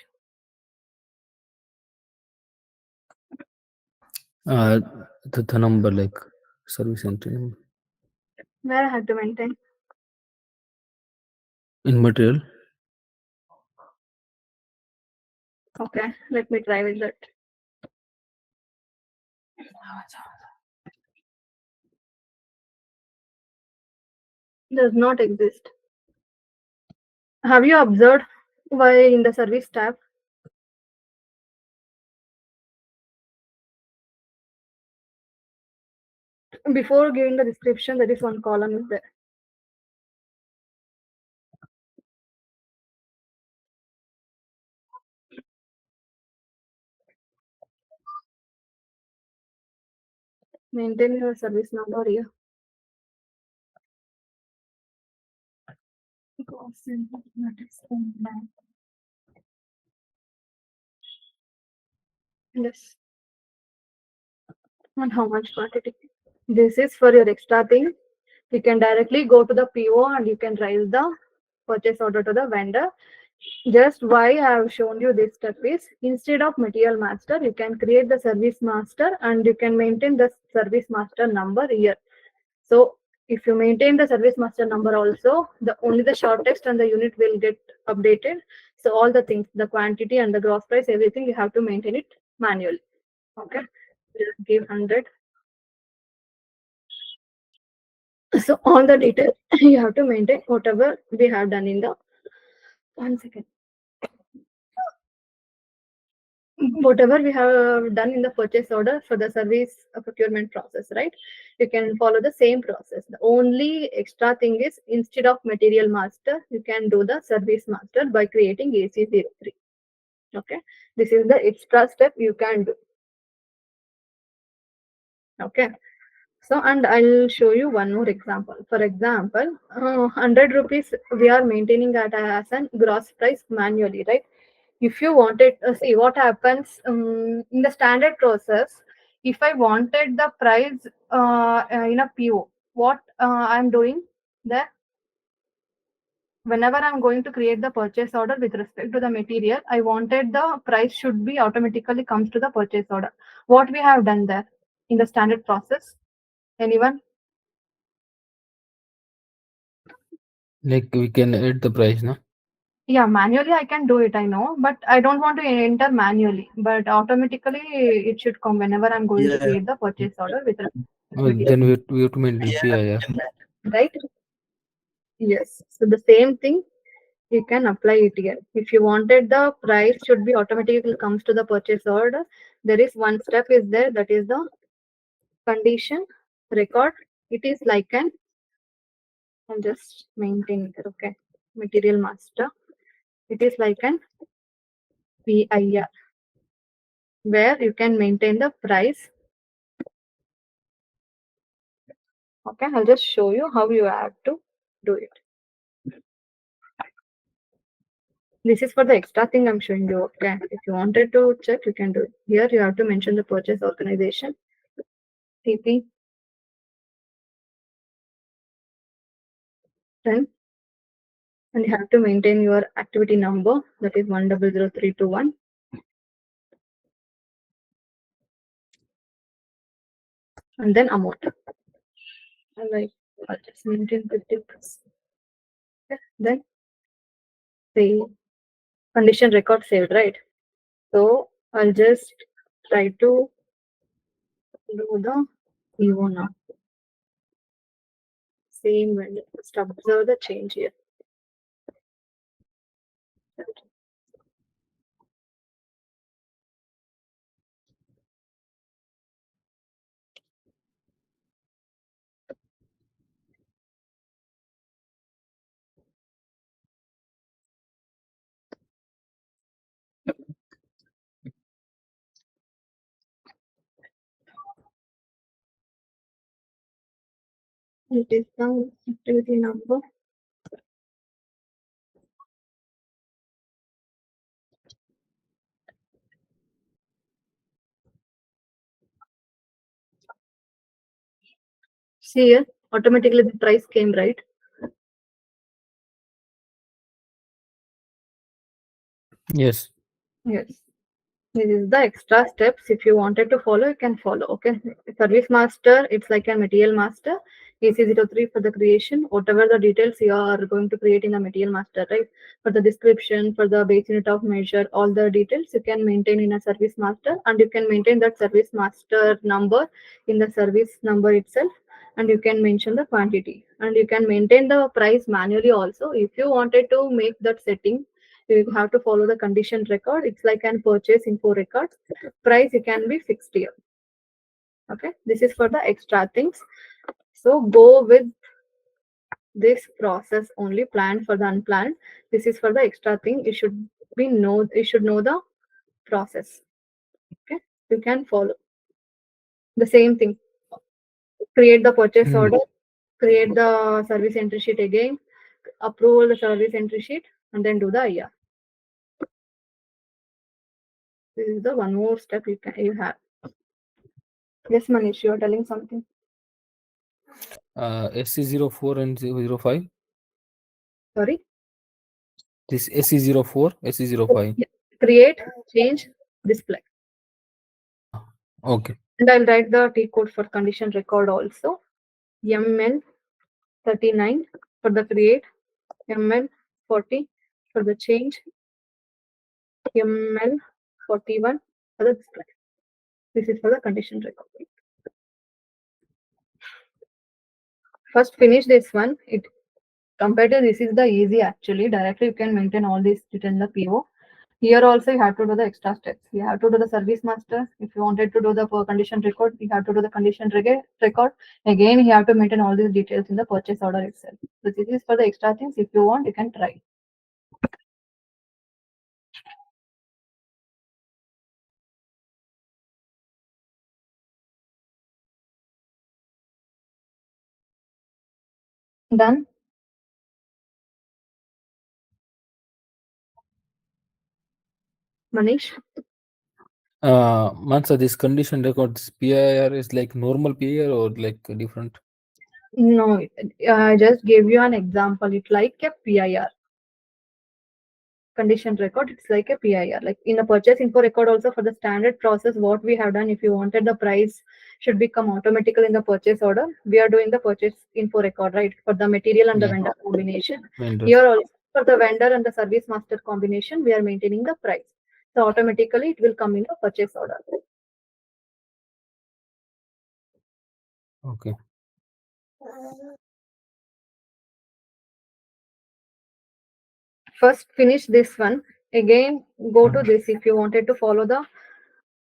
The number, like service entry number Where I have to maintain? in material. Okay, let me try with that. Does not exist. Have you observed why in the service tab? Before giving the description, there is one column is there. Maintain your service number here. Yes. And how much quantity? This is for your extra thing. You can directly go to the PO and you can raise the purchase order to the vendor. Just why I have shown you this step is, instead of material master, you can create the service master and you can maintain the service master number here. So if you maintain the service master number also, the only the short text and the unit will get updated. So all the things, the quantity and the gross price, everything you have to maintain it manually. Okay, just give 100. So all the details you have to maintain whatever we have done in the 1 second. Whatever we have done in the purchase order for the service procurement process, right? You can follow the same process. The only extra thing is, instead of material master, you can do the service master by creating AC03. Okay, this is the extra step you can do. Okay, so and I'll show you one more example. For example, 100 rupees we are maintaining that as an gross price manually, right? If you wanted, see what happens in the standard process. If I wanted the price in a PO, what I'm doing there, whenever I'm going to create the purchase order with respect to the material, I wanted the price should be automatically comes to the purchase order. What we have done there in the standard process? Anyone? Like we can add the price, no? Yeah, manually I can do it, I know, but I don't want to enter manually, but automatically it should come whenever I'm going to Yeah. create the purchase order with Then we have to maintain PIR. right? Yes. So the same thing you can apply it here. If you wanted the price should be automatically comes to the purchase order, there is one step is there, that is the condition record. It is like an, I'll just maintain it. Okay, material master. It is like an PIR where you can maintain the price. Okay, I'll just show you how you have to do it. This is for the extra thing I'm showing you. Okay, if you wanted to check, you can do it. Here you have to mention the purchase organization, TP, then, and you have to maintain your activity number, that is 100321. And then amount. And like, I'll just maintain 50%. Okay. Then the condition record saved, right? So I'll just try to do the EO now. Same when just observe the change here. It is the activity number. See here, automatically the price came, right? Yes. Yes. This is the extra steps. If you wanted to follow, you can follow. Okay. Service master, it's like a material master. AC03 for the creation, whatever the details you are going to create in the material master, right? For the description, for the base unit of measure, all the details you can maintain in a service master, and you can maintain that service master number in the service number itself, and you can mention the quantity and you can maintain the price manually also. If you wanted to make that setting, you have to follow the condition record. It's like an purchase info record. Price it can be fixed here. Okay, this is for the extra things. So go with this process only, planned for the unplanned. This is for the extra thing. You should know the process. Okay, you can follow the same thing. Create the purchase order, create the service entry sheet again, approve the service entry sheet, and then do the IR. This is the one more step you have. Yes, Manish, you are telling something. SC04 and 005. Sorry. This SC04, SC05. Yeah. Create, change, display. Okay. And I'll write the T code for condition record also. ML39 for the create, ML40 for the change, ML41 for the display. This is for the condition record. First finish this one. It compared to this is the easy actually. Directly you can maintain all these within the PO. Here also you have to do the extra steps. You have to do the service master. If you wanted to do the condition record, you have to do the condition record. Again, you have to maintain all these details in the purchase order itself. So this is for the extra things. If you want, you can try. Done. Manish? Mansa, this condition record, this PIR is like normal PIR or like different? No, I just gave you an example. It's like a PIR. Condition record, it's like a PIR. Like in a purchase info record also for the standard process, what we have done, if you wanted the price should become automatically in the purchase order, we are doing the purchase info record, right? For the material and the Yeah. vendor combination. Vendor. Here also for the vendor and the service master combination, we are maintaining the price. So automatically it will come in the purchase order. Okay. First finish this one. Again, go to this if you wanted to follow the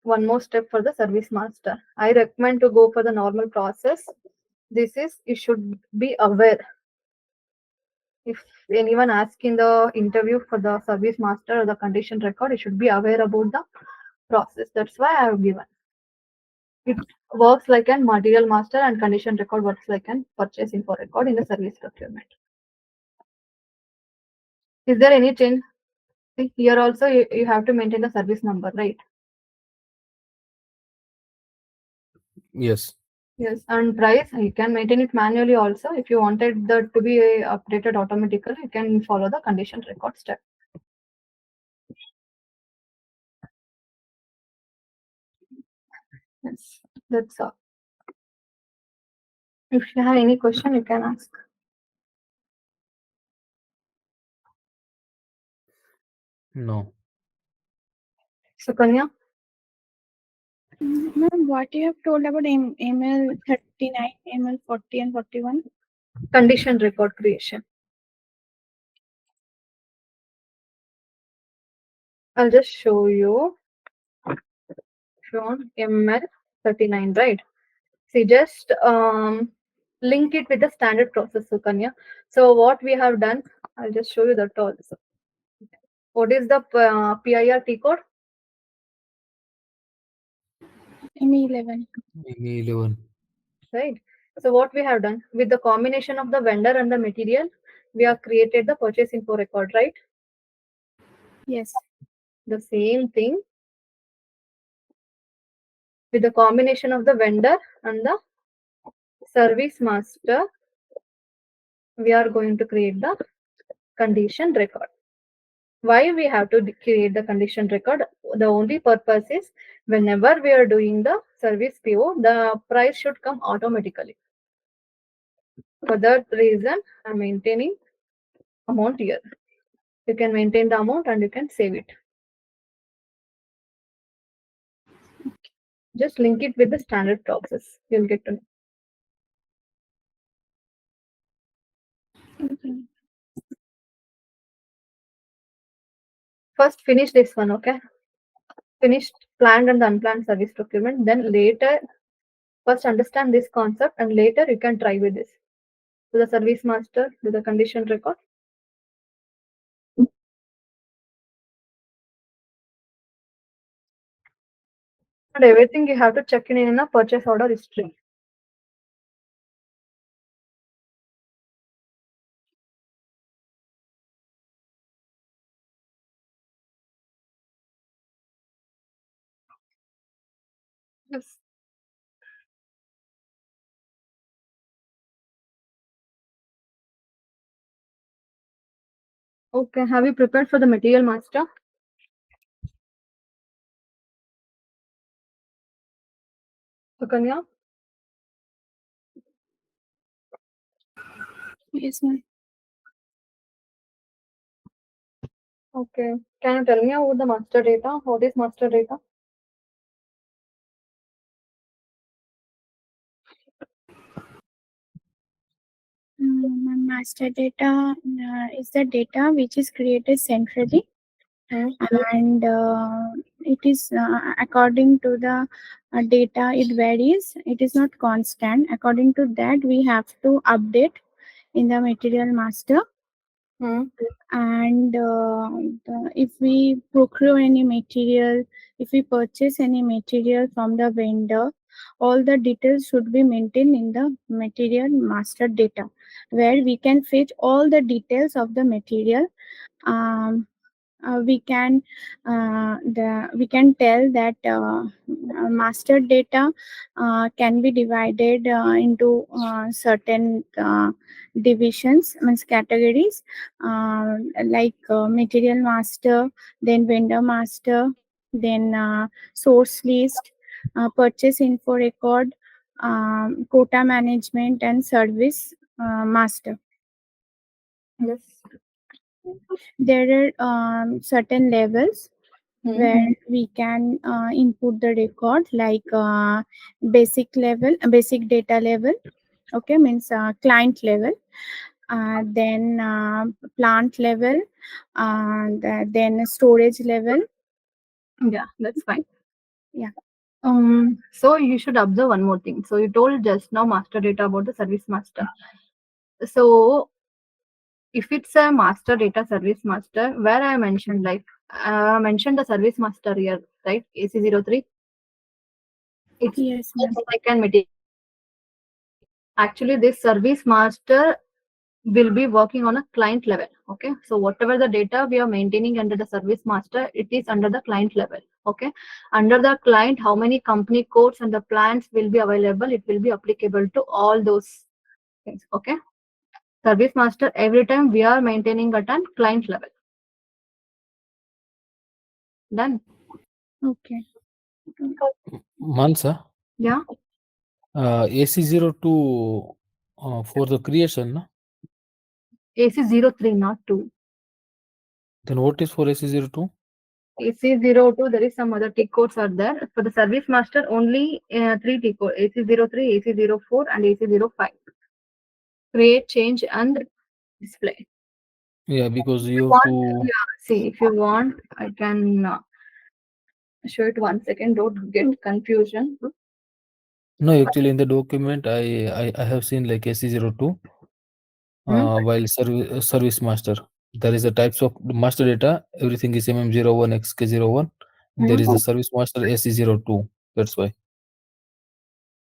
one more step for the service master. I recommend to go for the normal process. This is, you should be aware. If anyone asks in the interview for the service master or the condition record, you should be aware about the process. That's why I have given. It works like an material master and condition record works like an purchase info record in the service procurement. Is there any change? See, here also you have to maintain the service number, right? Yes. Yes, and price, you can maintain it manually also. If you wanted that to be updated automatically, you can follow the condition record step. Yes, that's all. If you have any question, you can ask. No. Sukanya? Ma'am, what you have told about ML 39, ML 40 and 41? Condition record creation. I'll just show you. Shown ML39, right? See, just link it with the standard process, Sukanya. So what we have done, I'll just show you that also. What is the PIR T code? ME11. ME11. Right. So what we have done with the combination of the vendor and the material, we have created the purchase info record, right? Yes. The same thing with the combination of the vendor and the service master, we are going to create the condition record. Why we have to create the condition record? The only purpose is whenever we are doing the service PO, the price should come automatically. For that reason, I'm maintaining amount here. You can maintain the amount and you can save it. Just link it with the standard process. You'll get to know. Okay. First, finish this one, okay? Finish planned and unplanned service procurement. Then later, first understand this concept, and later you can try with this. Do the service master, do the condition record. And everything you have to check in a purchase order history. Yes. Okay, have you prepared for the material master? Sukanya? Yes, ma'am. Okay. Can you tell me about the master data? What is master data? Master data is the data which is created centrally, and it is according to the data, it varies, it is not constant. According to that, we have to update in the material master. And if we procure any material, if we purchase any material from the vendor, all the details should be maintained in the material master data, where we can fetch all the details of the material. We can tell that master data can be divided into certain divisions, means categories, like material master, then vendor master, then source list, purchase info record, quota management, and service master. Yes. There are certain levels where we can input the record, like basic data level, okay, means client level, then plant level, then storage level. Yeah, that's fine. Yeah. So you should observe one more thing. So you told just now master data about the service master. So if it's a master data service master, where I mentioned like mentioned the service master here, right? AC03. It's Yes, ma'am. second material. Actually, this service master will be working on a client level. Okay, so whatever the data we are maintaining under the service master, it is under the client level. Okay, under the client, how many company codes and the plans will be available, it will be applicable to all those things. Okay, service master, every time we are maintaining at a client level. Done. Okay. Mansa, Yeah. AC02 for the creation, no? AC03, not 2. Then what is for AC02? AC02, there is some other T codes are there. For the service master, only 3 T codes: AC03, AC04, and AC05. Create, change, and display. Yeah, because you have to. Yeah, see, if you want, I can show it 1 second. Don't get confusion. No, actually, in the document, I have seen like AC02 while service master. There is the types of master data. Everything is MM01, XK01. There is the service master AC02. That's why.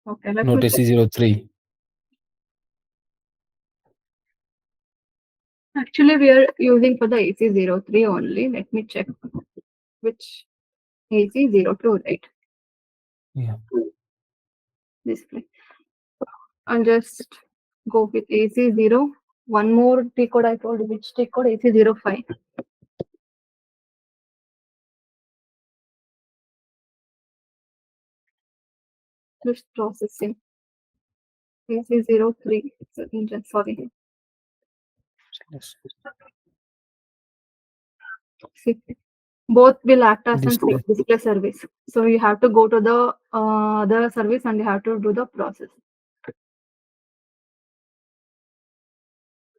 Okay, let Not me check. AC03. Actually, we are using for the AC03 only. Let me check which AC02, right? Yeah. Display. I'll just go with AC0. One more T code I told you, which T code? AC05. Just processing. AC03. Sorry. Yes. See, both will act as a Display. display service. So you have to go to the service and you have to do the process.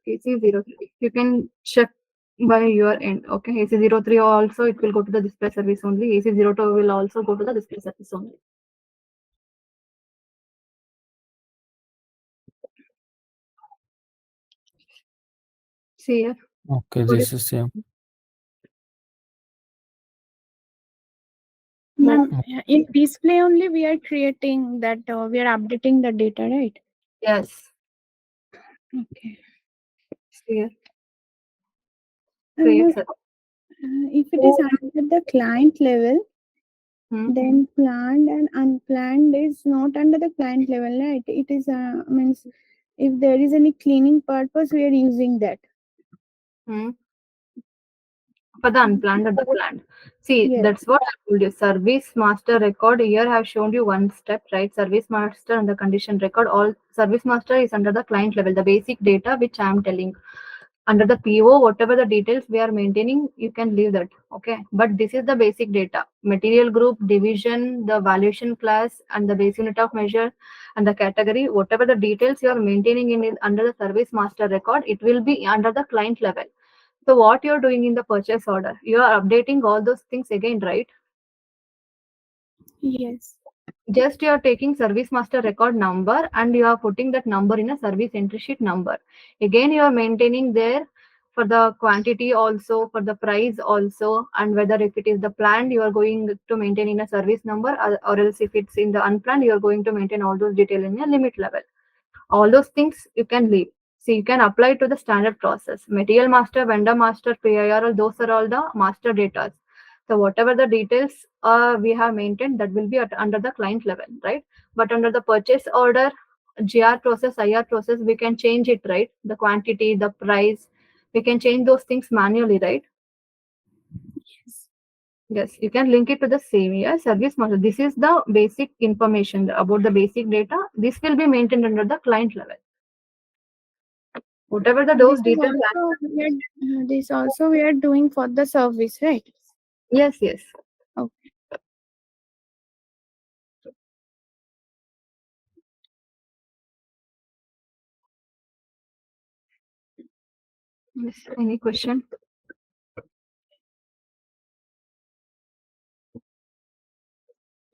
AC03. You can check by your end. Okay, AC03 also it will go to the display service only. AC02 will also go to the display service only. See here. Okay, this is same. Ma'am, in display only we are creating that, we are updating the data, right? Yes. Okay. See here. And Create service. if it is under the client level, Hmm. then planned and unplanned is not under the client level, right? It is means if there is any cleaning purpose, we are using that. Hmm. For the unplanned or the planned. See, Yes. that's what I told you. Service master record here have shown you one step, right? Service master and the condition record. All service master is under the client level, the basic data which I am telling. Under the PO, whatever the details we are maintaining, you can leave that. Okay. But this is the basic data. Material group, division, the valuation class, and the base unit of measure and the category, whatever the details you are maintaining in it under the service master record, it will be under the client level. So what you're doing in the purchase order, you are updating all those things again, right? Yes. Just you are taking service master record number and you are putting that number in a service entry sheet number. Again, you are maintaining there for the quantity also, for the price also, and whether if it is the planned, you are going to maintain in a service number, or else if it's in the unplanned, you are going to maintain all those detail in a limit level. All those things you can leave. So you can apply to the standard process. Material master, vendor master, PIR, those are all the master data. So whatever the details we have maintained, that will be under the client level, right? But under the purchase order, GR process, IR process, we can change it, right? The quantity, the price, we can change those things manually, right? Yes. Yes, you can link it to the same year service model. This is the basic information about the basic data. This will be maintained under the client level. Whatever the those This is details. also we are, this also we are doing for the service, right? Yes, yes. Okay. Yes. Any question?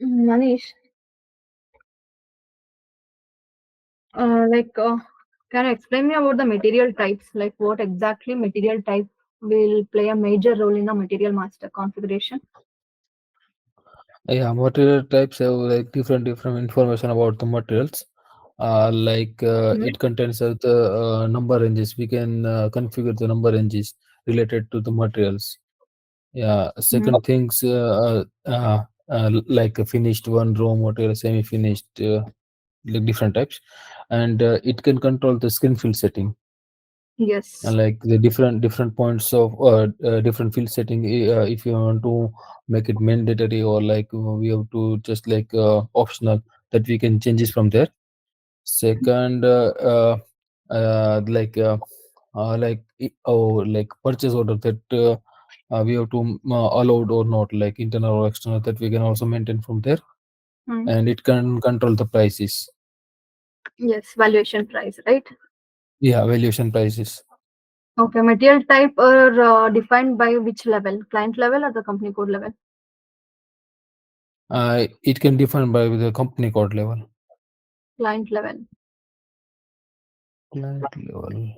Manish, can you explain me about the material types? Like what exactly material type will play a major role in the material master configuration? Yeah, material types have like different information about the materials. It contains the number ranges. We can configure the number ranges related to the materials. Yeah, second things like a finished one, raw material, semi-finished, like different types, and it can control the screen fill setting. Yes. Like the different points of different field setting, if you want to make it mandatory, or like we have to just like optional, that we can change it from there. Second, like purchase order, that we have to allowed or not, like internal or external, that we can also maintain from there. And it can control the prices. Yes, valuation price, right? Yeah, valuation prices. Okay, material type are defined by which level? Client level or the company code level? It can define by the company code level. Client level. Client level.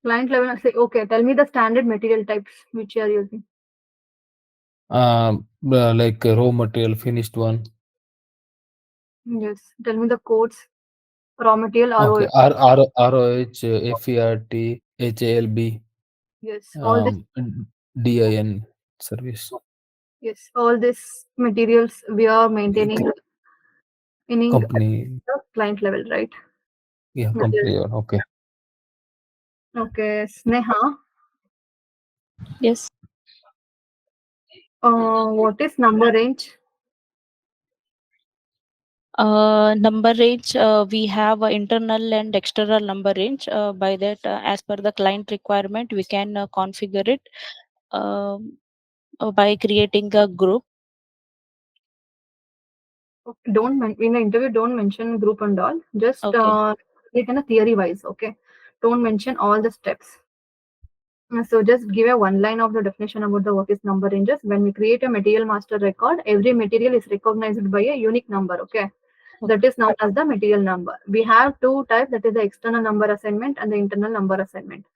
Client level, say, okay, tell me the standard material types which you are using. Like raw material, finished one. Yes, tell me the codes. Raw material, Okay, ROF. ROH, FERT, HALB, Yes, all this. DIN service. Yes, all these materials we are maintaining in Company, the client level, right? yeah, Material. company level. Okay. Okay, Sneha, Yes. what is number range? Number range, we have internal and external number range. By that, as per the client requirement, we can configure it by creating a group. Okay, don't in the interview don't mention group and all. Just Okay. it in a theory wise. Okay, Don't mention all the steps. So just give a one line of the definition about the what is number ranges. When we create a material master record, every material is recognized by a unique number. Okay. That is known as the material number. We have two types, that is the external number assignment and the internal number assignment.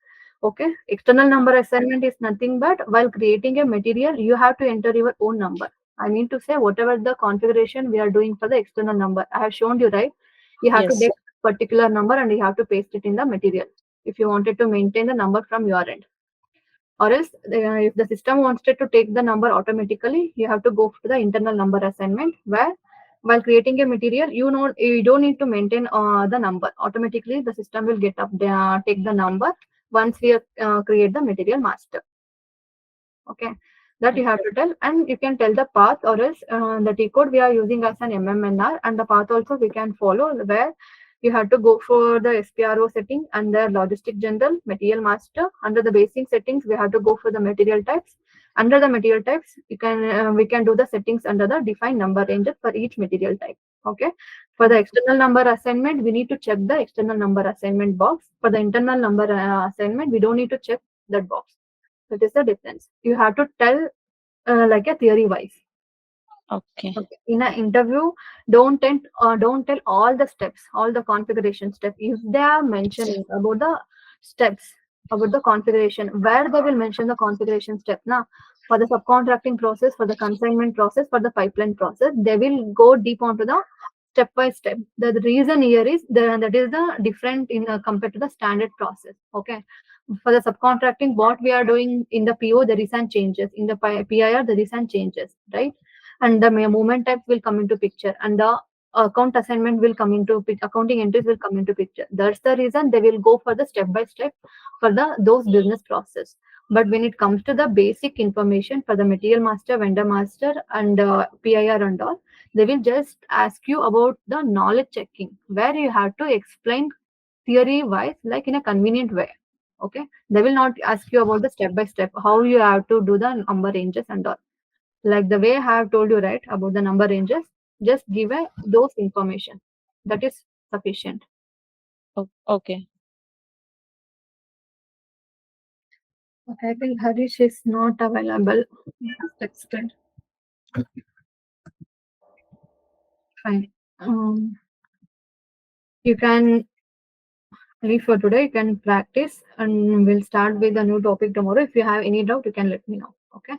Okay. External number assignment is nothing but while creating a material, you have to enter your own number. I mean to say, whatever the configuration we are doing for the external number, I have shown you, right? You have to Yes. take particular number and you have to paste it in the material if you wanted to maintain the number from your end. Or else, if the system wants it to take the number automatically, you have to go to the internal number assignment, where while creating a material, you don't need to maintain the number. Automatically, the system will get up take the number once we create the material master. Okay, that you have to tell, and you can tell the path, or else the T code we are using as an MMNR, and the path also we can follow, where you have to go for the SPRO setting and the logistic general material master. Under the basic settings, we have to go for the material types. Under the material types, we can do the settings under the define number ranges for each material type. Okay, for the external number assignment, we need to check the external number assignment box. For the internal number assignment, we don't need to check that box. That is the difference. You have to tell like a theory wise. Okay. Okay. In an interview, don't tell all the steps, all the configuration steps. If they are mentioning about the steps, about the configuration, where they will mention the configuration step now, for the subcontracting process, for the consignment process, for the pipeline process, they will go deep onto the step by step. The reason here is that is the different in compared to the standard process. Okay. For the subcontracting, what we are doing in the PO, there is some changes. In the PIR, there is some changes, right? And the movement types will come into picture, and the account assignment will come into accounting entries will come into picture. That's the reason they will go for the step by step for the those business process. But when it comes to the basic information for the material master, vendor master, and PIR and all, they will just ask you about the knowledge checking, where you have to explain theory wise, like in a convenient way. Okay, they will not ask you about the step by step how you have to do the number ranges and all. Like the way I have told you, right, about the number ranges, just give a those information. That is sufficient. Okay. Okay, I think Harish is not available. Texted. Fine. You can leave for today. You can practice, and we'll start with a new topic tomorrow. If you have any doubt, you can let me know. Okay.